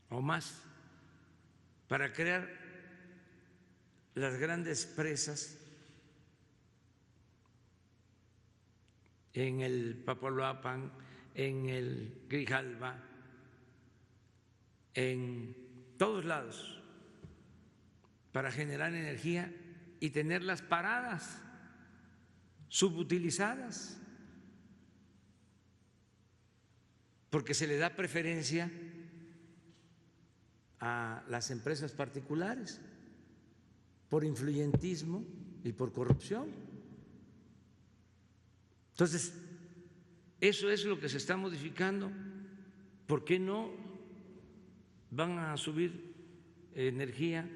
o más para crear las grandes presas en el Papaloapan, en el Grijalva, en todos lados, para generar energía y tenerlas paradas, subutilizadas, porque se le da preferencia a las empresas particulares por influyentismo y por corrupción. Entonces, eso es lo que se está modificando. ¿Por qué no van a subir energía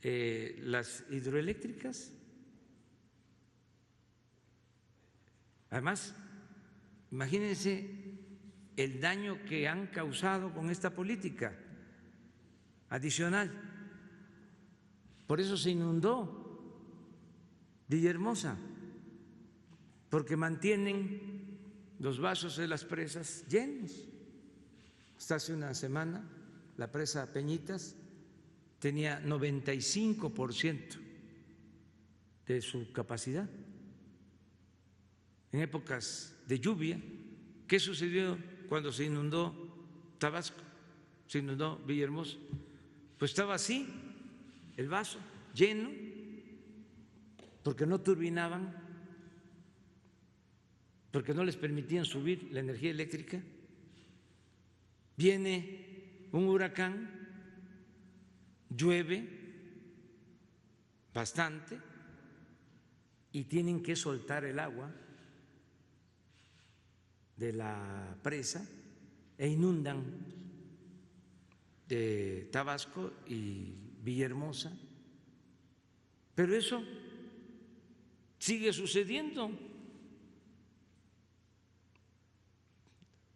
las hidroeléctricas? Además, imagínense el daño que han causado con esta política adicional. Por eso se inundó Villahermosa, porque mantienen los vasos de las presas llenos. Hasta hace una semana la presa Peñitas tenía 95% de su capacidad. En épocas de lluvia, ¿qué sucedió cuando se inundó Tabasco, se inundó Villahermosa? Pues estaba así, el vaso lleno, porque no turbinaban, porque no les permitían subir la energía eléctrica. Viene un huracán, llueve bastante y tienen que soltar el agua de la presa e inundan de Tabasco y Villahermosa, pero eso sigue sucediendo.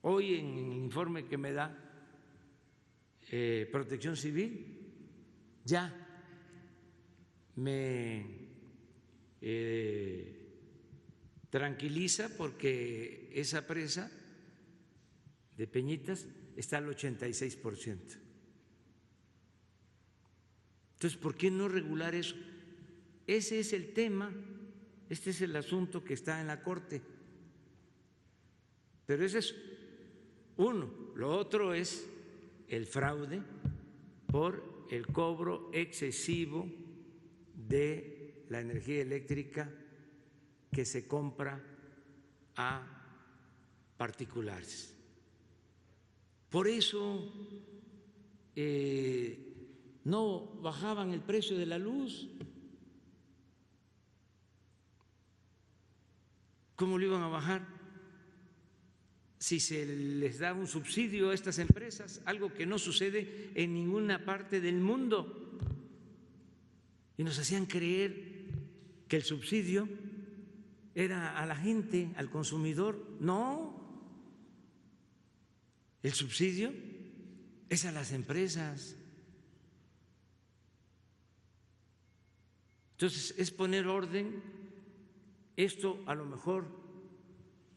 Hoy en el informe que me da Protección Civil ya me tranquiliza porque esa presa de Peñitas está al 86%. Entonces, ¿por qué no regular eso? Ese es el tema, este es el asunto que está en la Corte. Pero ese es uno. Lo otro es el fraude por el cobro excesivo de la energía eléctrica que se compra a particulares. Por eso no bajaban el precio de la luz. ¿Cómo lo iban a bajar si se les da un subsidio a estas empresas? Algo que no sucede en ninguna parte del mundo. Y nos hacían creer que el subsidio era a la gente, al consumidor. No, el subsidio es a las empresas. Entonces, es poner orden. Esto a lo mejor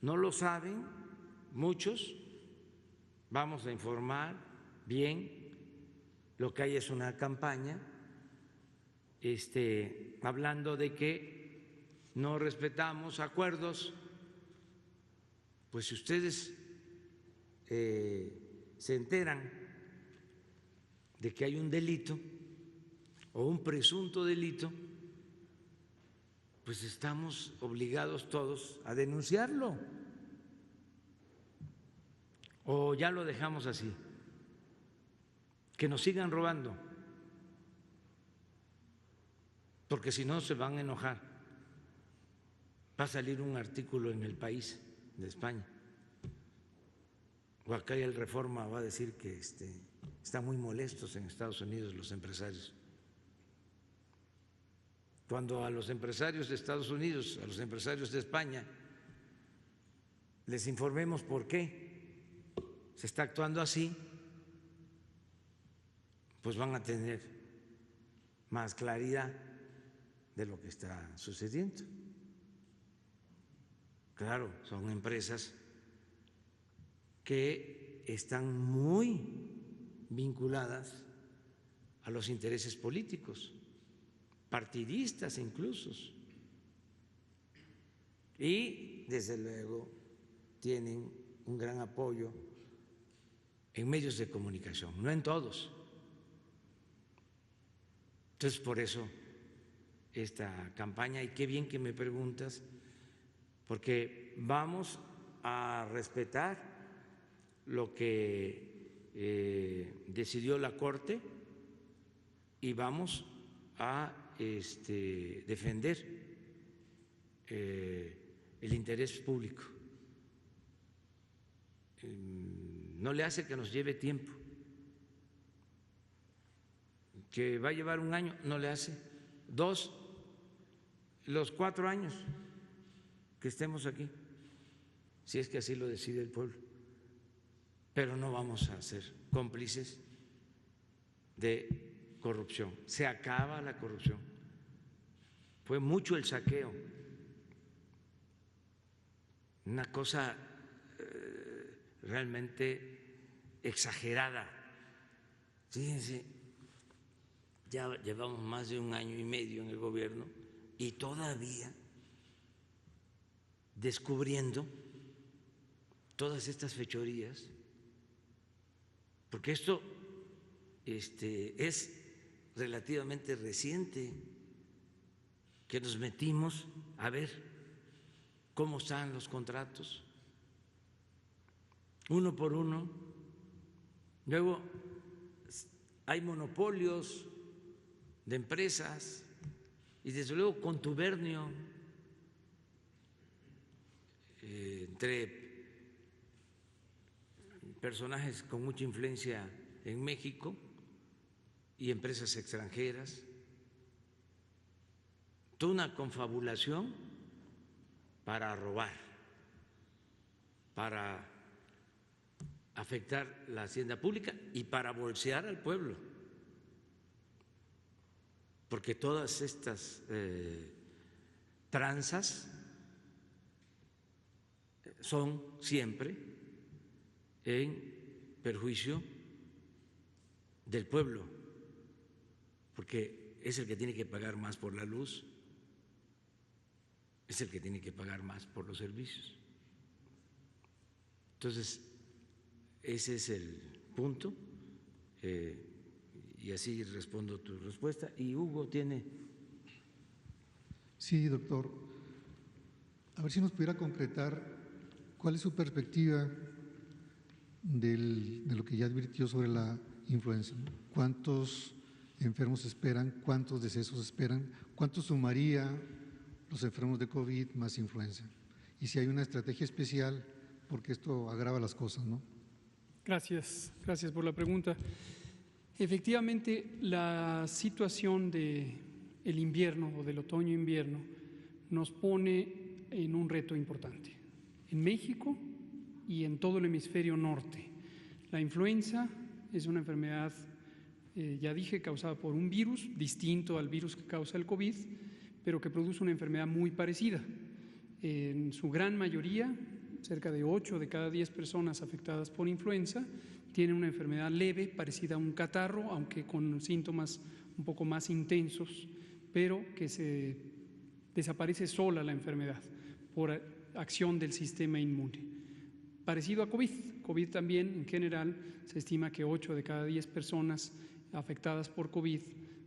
no lo saben muchos. Vamos a informar bien. Lo que hay es una campaña hablando de que no respetamos acuerdos. Pues si ustedes se enteran de que hay un delito o un presunto delito, pues estamos obligados todos a denunciarlo. ¿O ya lo dejamos así? Que nos sigan robando, porque si no se van a enojar. Va a salir un artículo en El País de España, o acá el Reforma va a decir que están muy molestos en Estados Unidos los empresarios. Cuando a los empresarios de Estados Unidos, a los empresarios de España, les informemos por qué se está actuando así, pues van a tener más claridad de lo que está sucediendo. Claro, son empresas que están muy vinculadas a los intereses políticos, partidistas incluso, y desde luego tienen un gran apoyo en medios de comunicación, no en todos. Entonces, por eso esta campaña, y qué bien que me preguntas, porque vamos a respetar lo que decidió la Corte y vamos a defender el interés público. No le hace que nos lleve tiempo, que va a llevar un año, no le hace 2, los 4 años que estemos aquí, si es que así lo decide el pueblo, pero no vamos a ser cómplices de corrupción. Se acaba la corrupción. Fue mucho el saqueo, una cosa realmente exagerada. Fíjense, ya llevamos más de 1 año y medio en el gobierno y todavía descubriendo todas estas fechorías, porque esto es relativamente reciente, que nos metimos a ver cómo están los contratos, uno por uno. Luego hay monopolios de empresas y desde luego contubernio entre personajes con mucha influencia en México y empresas extranjeras, toda una confabulación para robar, para afectar la hacienda pública y para bolsear al pueblo, porque todas estas tranzas son siempre en perjuicio del pueblo, porque es el que tiene que pagar más por la luz, es el que tiene que pagar más por los servicios. Entonces, ese es el punto, y así respondo tu respuesta. Y Hugo tiene… Sí, doctor. A ver si nos pudiera concretar cuál es su perspectiva de lo que ya advirtió sobre la influenza. ¿Cuántos enfermos esperan? ¿Cuántos decesos esperan? ¿Cuánto sumaría los enfermos de COVID más influenza? Y si hay una estrategia especial, porque esto agrava las cosas, ¿no? Gracias por la pregunta. Efectivamente, la situación del invierno o del otoño-invierno nos pone en un reto importante. En México y en todo el hemisferio norte, la influenza es una enfermedad, ya dije, causada por un virus distinto al virus que causa el COVID, pero que produce una enfermedad muy parecida. En su gran mayoría, cerca de 8 de cada 10 personas afectadas por influenza tienen una enfermedad leve, parecida a un catarro, aunque con síntomas un poco más intensos, pero que se desaparece sola la enfermedad por acción del sistema inmune. Parecido a COVID. COVID también, en general, se estima que 8 de cada 10 personas afectadas por COVID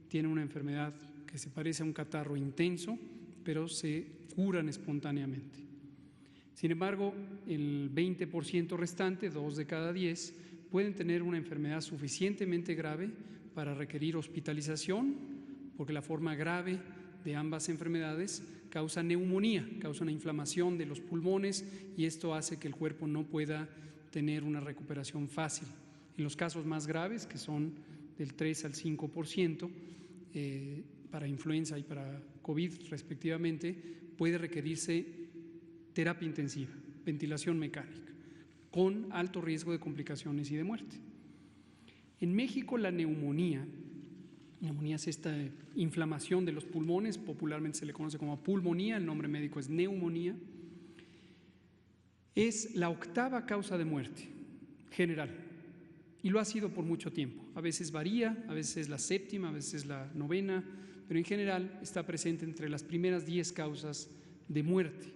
tienen una enfermedad que se parece a un catarro intenso, pero se curan espontáneamente. Sin embargo, el 20% restante, 2 de cada 10, pueden tener una enfermedad suficientemente grave para requerir hospitalización, porque la forma grave de ambas enfermedades causa neumonía, causa una inflamación de los pulmones y esto hace que el cuerpo no pueda tener una recuperación fácil. En los casos más graves, que son del 3 al 5%, para influenza y para COVID respectivamente, puede requerirse terapia intensiva, ventilación mecánica, con alto riesgo de complicaciones y de muerte. En México, la neumonía es esta inflamación de los pulmones, popularmente se le conoce como pulmonía, el nombre médico es neumonía, es la 8ª causa de muerte general y lo ha sido por mucho tiempo. A veces varía, a veces es la 7ª, a veces es la 9ª, pero en general está presente entre las primeras 10 causas de muerte.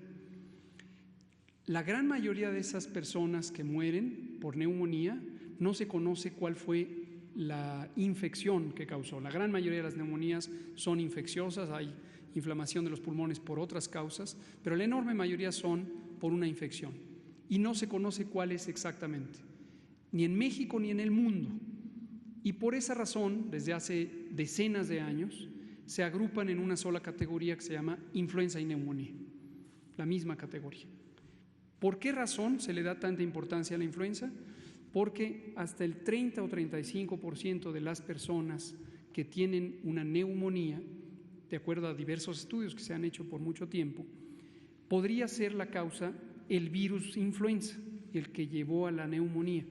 La gran mayoría de esas personas que mueren por neumonía no se conoce cuál fue la infección que causó. La gran mayoría de las neumonías son infecciosas, hay inflamación de los pulmones por otras causas, pero la enorme mayoría son por una infección y no se conoce cuál es exactamente, ni en México ni en el mundo. Y por esa razón, desde hace decenas de años, se agrupan en una sola categoría que se llama influenza y neumonía, la misma categoría. ¿Por qué razón se le da tanta importancia a la influenza? Porque hasta el 30 o 35% de las personas que tienen una neumonía, de acuerdo a diversos estudios que se han hecho por mucho tiempo, podría ser la causa el virus influenza, el que llevó a la neumonía.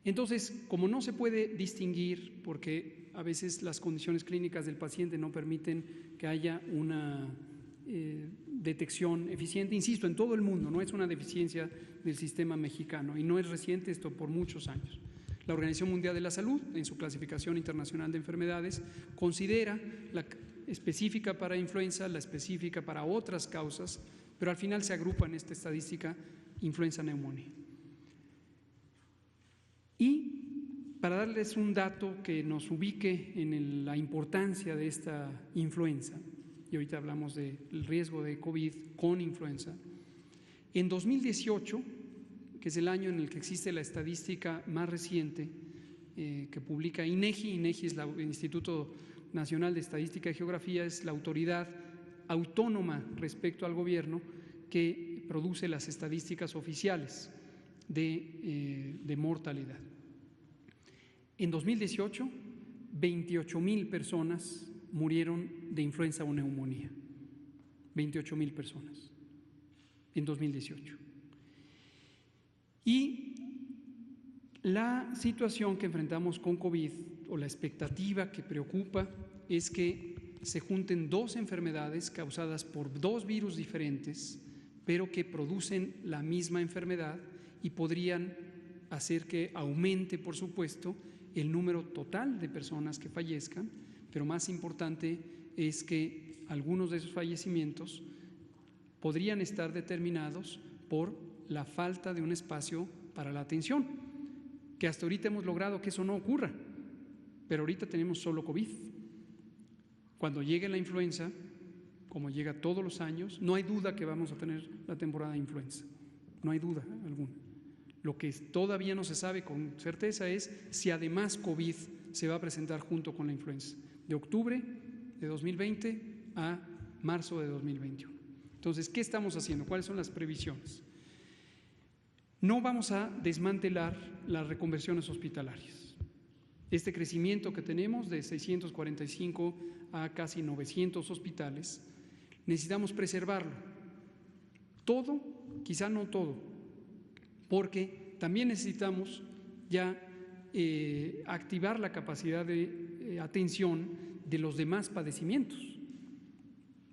Entonces, como no se puede distinguir, porque a veces las condiciones clínicas del paciente no permiten que haya una detección eficiente, insisto, en todo el mundo, no es una deficiencia del sistema mexicano y no es reciente, esto por muchos años. La Organización Mundial de la Salud, en su clasificación internacional de enfermedades, considera la específica para influenza, la específica para otras causas, pero al final se agrupa en esta estadística influenza-neumonía. Y para darles un dato que nos ubique en la importancia de esta influenza, y ahorita hablamos del riesgo de COVID con influenza, en 2018, que es el año en el que existe la estadística más reciente que publica INEGI. INEGI es el Instituto Nacional de Estadística y Geografía, es la autoridad autónoma respecto al gobierno que que produce las estadísticas oficiales de mortalidad. En 2018, 28,000 personas murieron de influenza o neumonía. 28,000 personas en 2018. Y la situación que enfrentamos con COVID, o la expectativa que preocupa, es que se junten dos enfermedades causadas por dos virus diferentes, pero que producen la misma enfermedad y podrían hacer que aumente, por supuesto, el número total de personas que fallezcan, pero más importante es que algunos de esos fallecimientos podrían estar determinados por la falta de un espacio para la atención, que hasta ahorita hemos logrado que eso no ocurra, pero ahorita tenemos solo COVID. Cuando llegue la influenza, como llega todos los años, no hay duda que vamos a tener la temporada de influenza, no hay duda alguna. Lo que todavía no se sabe con certeza es si además COVID se va a presentar junto con la influenza, de octubre de 2020 a marzo de 2021. Entonces, ¿qué estamos haciendo? ¿Cuáles son las previsiones? No vamos a desmantelar las reconversiones hospitalarias. Este crecimiento que tenemos de 645 a casi 900 hospitales, necesitamos preservarlo. Todo, quizá no todo, porque también necesitamos ya activar la capacidad de atención de los demás padecimientos.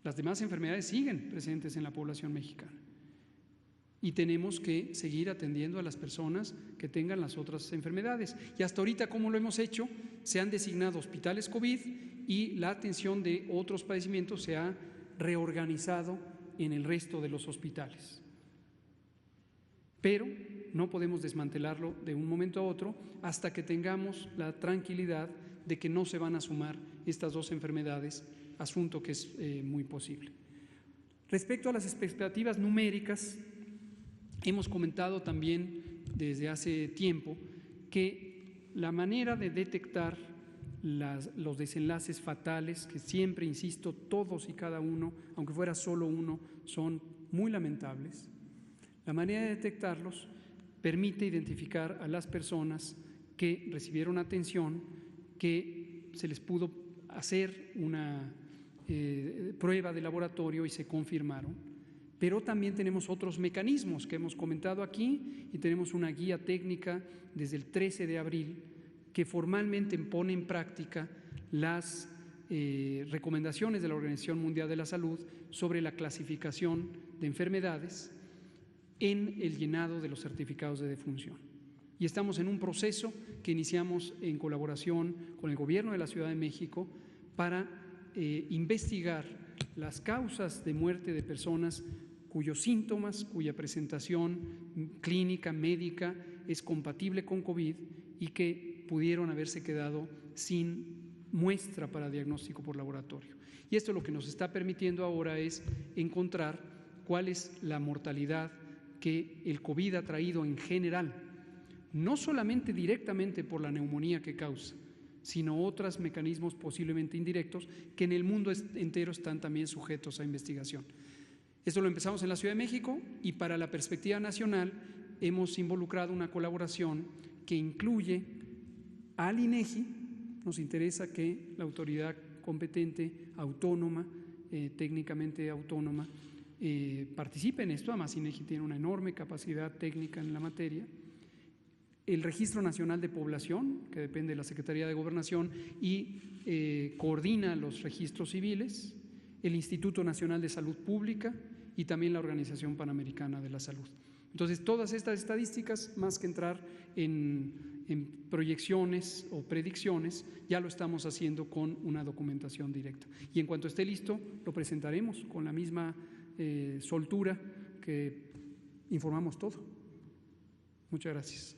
Las demás enfermedades siguen presentes en la población mexicana y tenemos que seguir atendiendo a las personas que tengan las otras enfermedades. Y hasta ahorita, ¿cómo lo hemos hecho? Se han designado hospitales COVID y la atención de otros padecimientos se ha reorganizado en el resto de los hospitales. Pero no podemos desmantelarlo de un momento a otro hasta que tengamos la tranquilidad de que no se van a sumar estas dos enfermedades, asunto que es muy posible. Respecto a las expectativas numéricas, hemos comentado también desde hace tiempo que la manera de detectar los desenlaces fatales, que siempre, insisto, todos y cada uno, aunque fuera solo uno, son muy lamentables, la manera de detectarlos permite identificar a las personas que recibieron atención, que se les pudo hacer una prueba de laboratorio y se confirmaron, pero también tenemos otros mecanismos que hemos comentado aquí y tenemos una guía técnica desde el 13 de abril que formalmente pone en práctica las recomendaciones de la Organización Mundial de la Salud sobre la clasificación de enfermedades en el llenado de los certificados de defunción. Y estamos en un proceso que iniciamos en colaboración con el Gobierno de la Ciudad de México para investigar las causas de muerte de personas cuyos síntomas, cuya presentación clínica, médica, es compatible con COVID y que pudieron haberse quedado sin muestra para diagnóstico por laboratorio. Y esto lo que nos está permitiendo ahora es encontrar cuál es la mortalidad que el COVID ha traído en general, no solamente directamente por la neumonía que causa, sino otros mecanismos posiblemente indirectos que en el mundo entero están también sujetos a investigación. Esto lo empezamos en la Ciudad de México y para la perspectiva nacional hemos involucrado una colaboración que incluye al INEGI. Nos interesa que la autoridad competente, autónoma, técnicamente autónoma, participe en esto. Además, INEGI tiene una enorme capacidad técnica en la materia. El Registro Nacional de Población, que depende de la Secretaría de Gobernación y coordina los registros civiles, el Instituto Nacional de Salud Pública y también la Organización Panamericana de la Salud. Entonces, todas estas estadísticas, más que entrar en proyecciones o predicciones, ya lo estamos haciendo con una documentación directa. Y en cuanto esté listo, lo presentaremos con la misma soltura que informamos todo. Muchas gracias.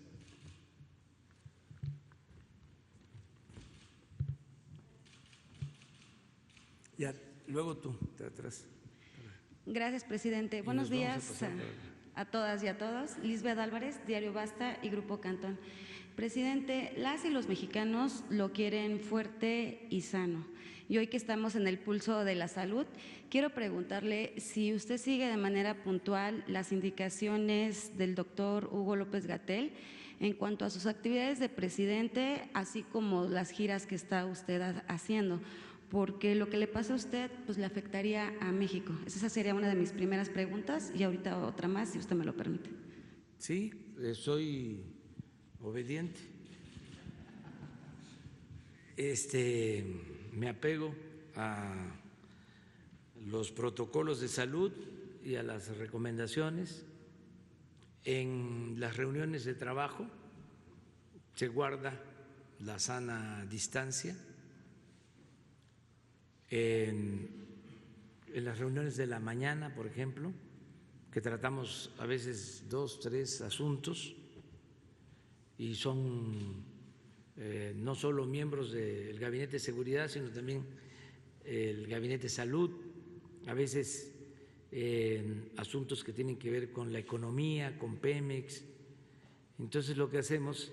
Ya, luego tú, de atrás. Gracias, presidente. Buenos días a todas y a todos. Lisbeth Álvarez, Diario Basta y Grupo Cantón. Presidente, las y los mexicanos lo quieren fuerte y sano. Y hoy que estamos en el pulso de la salud, quiero preguntarle si usted sigue de manera puntual las indicaciones del doctor Hugo López-Gatell en cuanto a sus actividades de presidente, así como las giras que está usted haciendo, porque lo que le pasa a usted pues le afectaría a México. Esa sería una de mis primeras preguntas y ahorita otra más, si usted me lo permite. Sí, soy obediente. Me apego a los protocolos de salud y a las recomendaciones. En las reuniones de trabajo se guarda la sana distancia. En las reuniones de la mañana, por ejemplo, que tratamos a veces 2, 3 asuntos y son no solo miembros del Gabinete de Seguridad, sino también el Gabinete de Salud, a veces asuntos que tienen que ver con la economía, con Pemex. Entonces lo que hacemos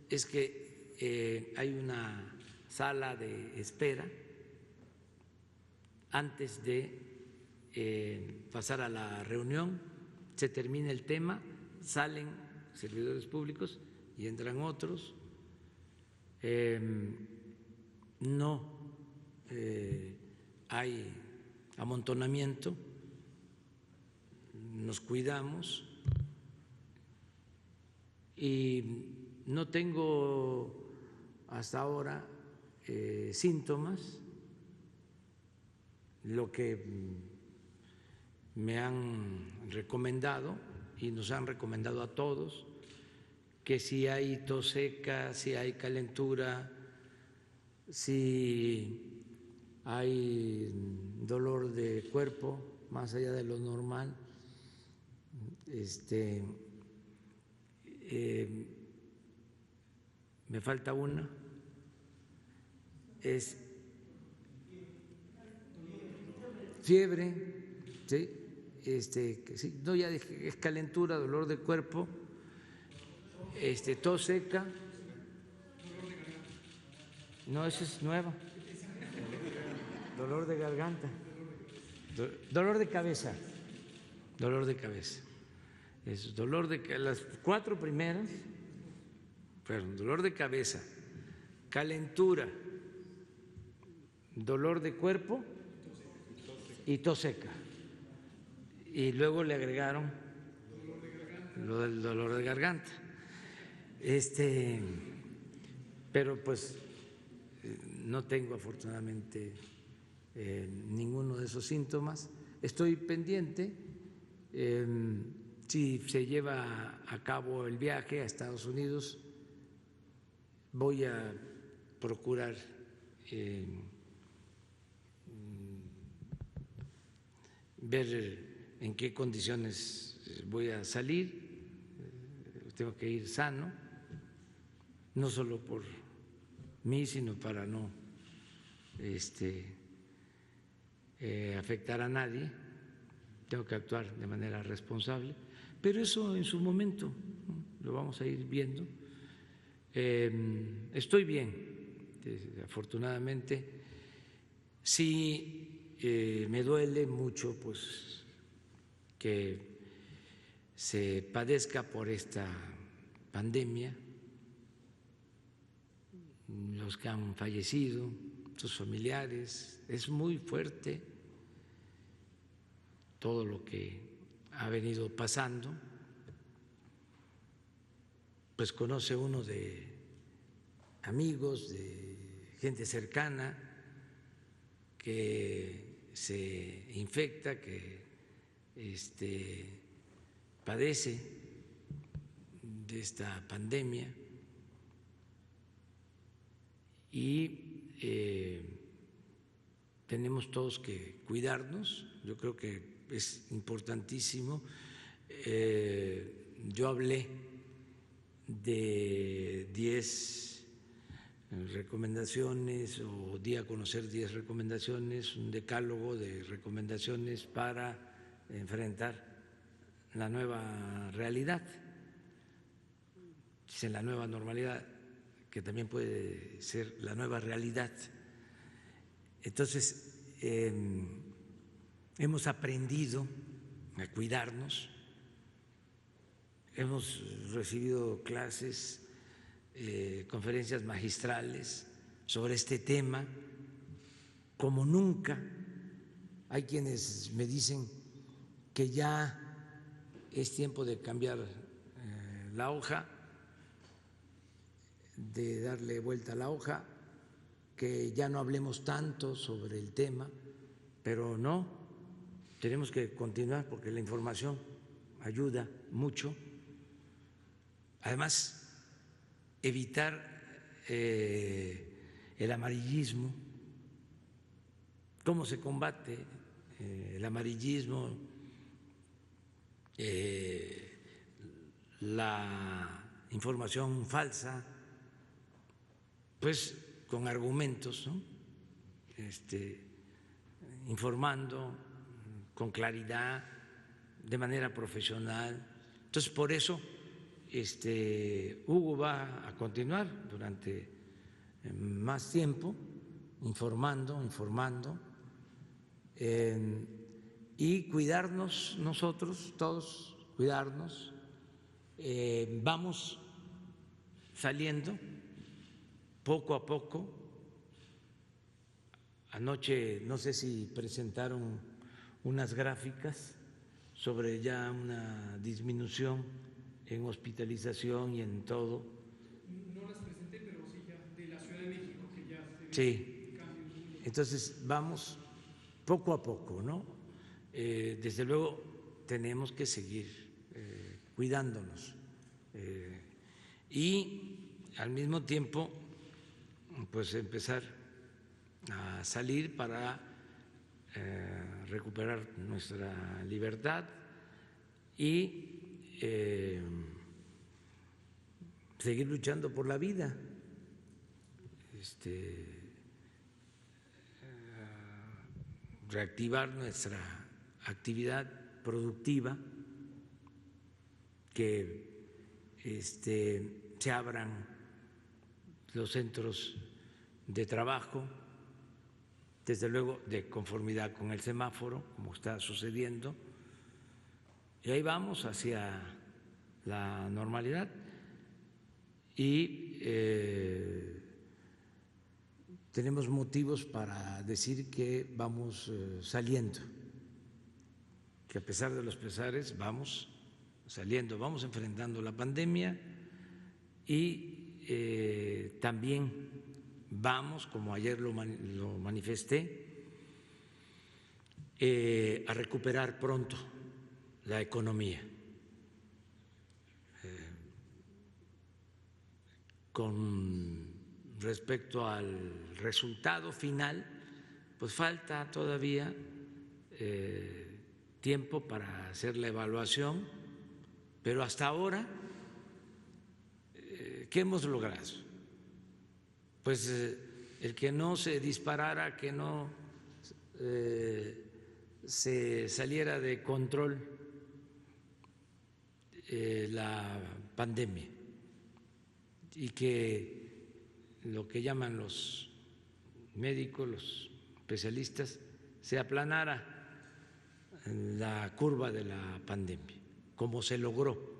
es que hay una sala de espera antes de pasar a la reunión, se termina el tema, salen servidores públicos y entran otros. No hay amontonamiento, nos cuidamos y no tengo hasta ahora síntomas. Lo que me han recomendado y nos han recomendado a todos, que si hay tos seca, si hay calentura, si hay dolor de cuerpo más allá de lo normal, me falta una, es fiebre, ¿sí? Sí, no, ya dije, es calentura, dolor de cuerpo, tos seca. No, esa es nueva. Dolor de garganta. Dolor de cabeza. Dolor de cabeza. Es dolor de las 4 primeras fueron dolor de cabeza, calentura, dolor de cuerpo y tos seca. Y luego le agregaron lo del dolor de garganta. Pero pues no tengo afortunadamente ninguno de esos síntomas. Estoy pendiente. Si se lleva a cabo el viaje a Estados Unidos, voy a procurar ver en qué condiciones voy a salir. Tengo que ir sano, no solo por mí, sino para no afectar a nadie. Tengo que actuar de manera responsable, pero eso en su momento lo vamos a ir viendo. Estoy bien, afortunadamente. Sí, me duele mucho pues que se padezca por esta pandemia, los que han fallecido, sus familiares. Es muy fuerte todo lo que ha venido pasando. Pues conoce uno de amigos, de gente cercana que se infecta, que padece de esta pandemia y tenemos todos que cuidarnos. Yo creo que es importantísimo. Yo hablé de 10 recomendaciones o di a conocer 10 recomendaciones, un decálogo de recomendaciones para enfrentar la nueva realidad, la nueva normalidad, que también puede ser la nueva realidad. Entonces, hemos aprendido a cuidarnos, hemos recibido clases, conferencias magistrales sobre este tema, como nunca. Hay quienes me dicen que ya es tiempo de cambiar la hoja, de darle vuelta a la hoja, que ya no hablemos tanto sobre el tema, pero no, tenemos que continuar porque la información ayuda mucho. Además, evitar el amarillismo. ¿Cómo se combate el amarillismo? La información falsa, pues con argumentos, ¿no? Informando con claridad, de manera profesional. Entonces, por eso Hugo va a continuar durante más tiempo informando y cuidarnos nosotros, todos cuidarnos. Vamos saliendo poco a poco. Anoche no sé si presentaron unas gráficas sobre ya una disminución en hospitalización y en todo. No las presenté, pero sí ya de la Ciudad de México, que ya sí. Entonces vamos poco a poco, ¿no? Desde luego tenemos que seguir cuidándonos y al mismo tiempo pues empezar a salir para recuperar nuestra libertad y seguir luchando por la vida, reactivar nuestra actividad productiva, que se abran los centros de trabajo, desde luego de conformidad con el semáforo, como está sucediendo, y ahí vamos hacia la normalidad. Y tenemos motivos para decir que vamos saliendo, que a pesar de los pesares vamos saliendo, vamos enfrentando la pandemia y también vamos, como ayer lo manifesté, a recuperar pronto la economía. Con respecto al resultado final, pues falta todavía tiempo para hacer la evaluación, pero hasta ahora, ¿qué hemos logrado? Pues el que no se disparara, que no se saliera de control la pandemia y que lo que llaman los médicos, los especialistas, se aplanara la curva de la pandemia, como se logró,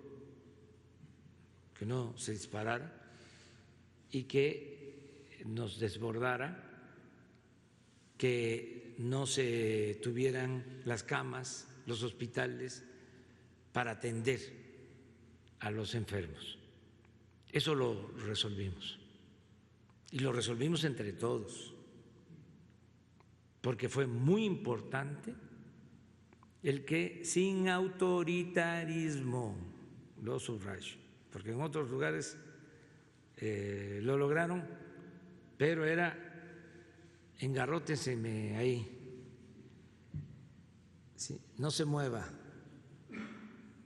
que no se disparara y que nos desbordara, que no se tuvieran las camas, los hospitales para atender a los enfermos. Eso lo resolvimos y lo resolvimos entre todos, porque fue muy importante el que sin autoritarismo, lo subrayo, porque en otros lugares lo lograron, pero era engarrótenseme ahí, ¿sí? No se mueva,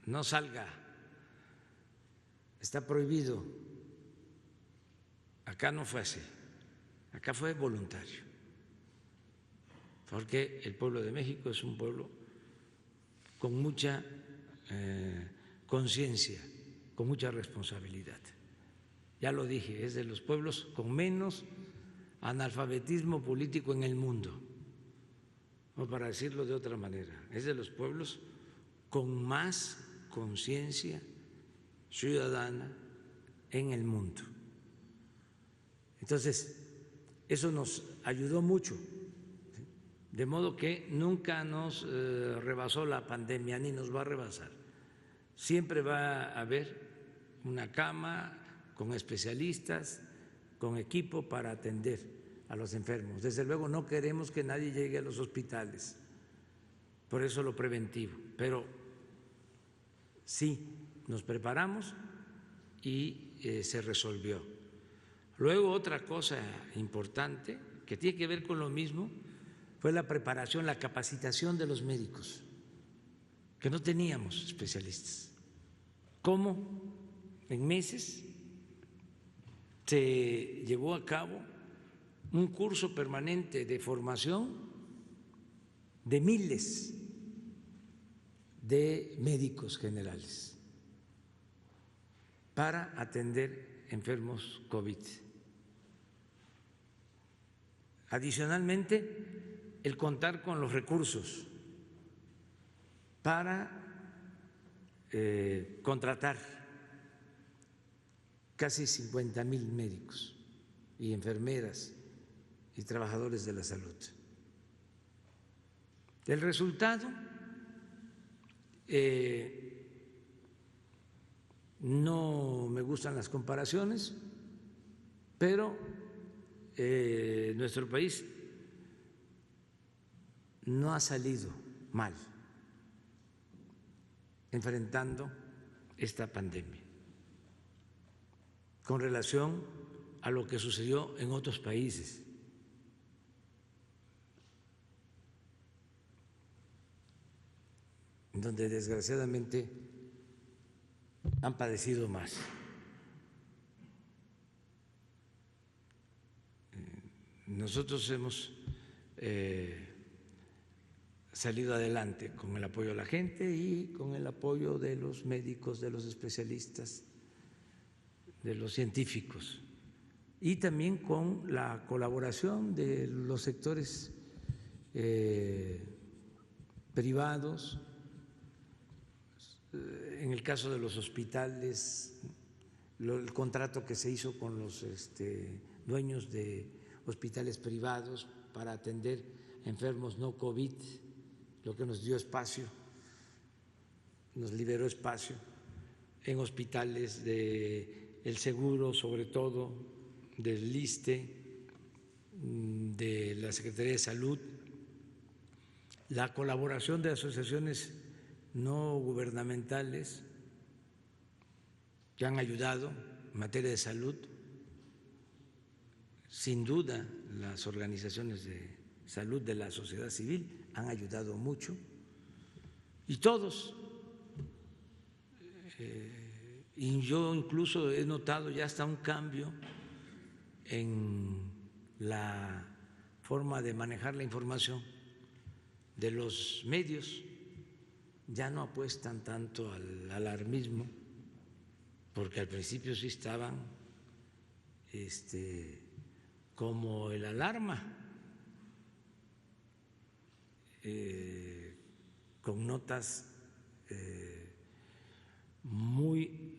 no salga, está prohibido. Acá no fue así, acá fue voluntario, porque el pueblo de México es un pueblo con mucha conciencia, con mucha responsabilidad. Ya lo dije, es de los pueblos con menos analfabetismo político en el mundo, o para decirlo de otra manera, es de los pueblos con más conciencia ciudadana en el mundo. Entonces, eso nos ayudó mucho, de modo que nunca nos rebasó la pandemia ni nos va a rebasar. Siempre va a haber una cama con especialistas, con equipo para atender a los enfermos. Desde luego no queremos que nadie llegue a los hospitales, por eso lo preventivo, pero sí nos preparamos y se resolvió. Luego otra cosa importante que tiene que ver con lo mismo fue la preparación, la capacitación de los médicos, que no teníamos especialistas. ¿Cómo? En meses se llevó a cabo un curso permanente de formación de miles de médicos generales para atender enfermos COVID. Adicionalmente, el contar con los recursos para contratar casi 50,000 médicos y enfermeras y trabajadores de la salud. El resultado, no me gustan las comparaciones, pero nuestro país no ha salido mal enfrentando esta pandemia con relación a lo que sucedió en otros países. Donde desgraciadamente han padecido más. Nosotros hemos salido adelante con el apoyo de la gente y con el apoyo de los médicos, de los especialistas, de los científicos, y también con la colaboración de los sectores privados. En el caso de los hospitales, el contrato que se hizo con los dueños de hospitales privados para atender enfermos no COVID, lo que nos dio espacio, nos liberó espacio en hospitales del seguro, sobre todo del ISSSTE, de la Secretaría de Salud, la colaboración de asociaciones no gubernamentales que han ayudado en materia de salud. Sin duda, las organizaciones de salud de la sociedad civil han ayudado mucho, y todos. Y yo incluso he notado ya hasta un cambio en la forma de manejar la información de los medios. Ya no apuestan tanto al alarmismo, porque al principio sí estaban como el alarma, con notas muy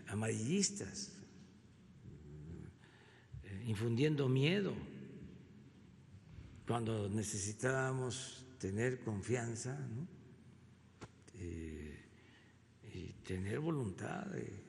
amarillistas, infundiendo miedo, cuando necesitábamos tener confianza, ¿no? Y tener voluntad de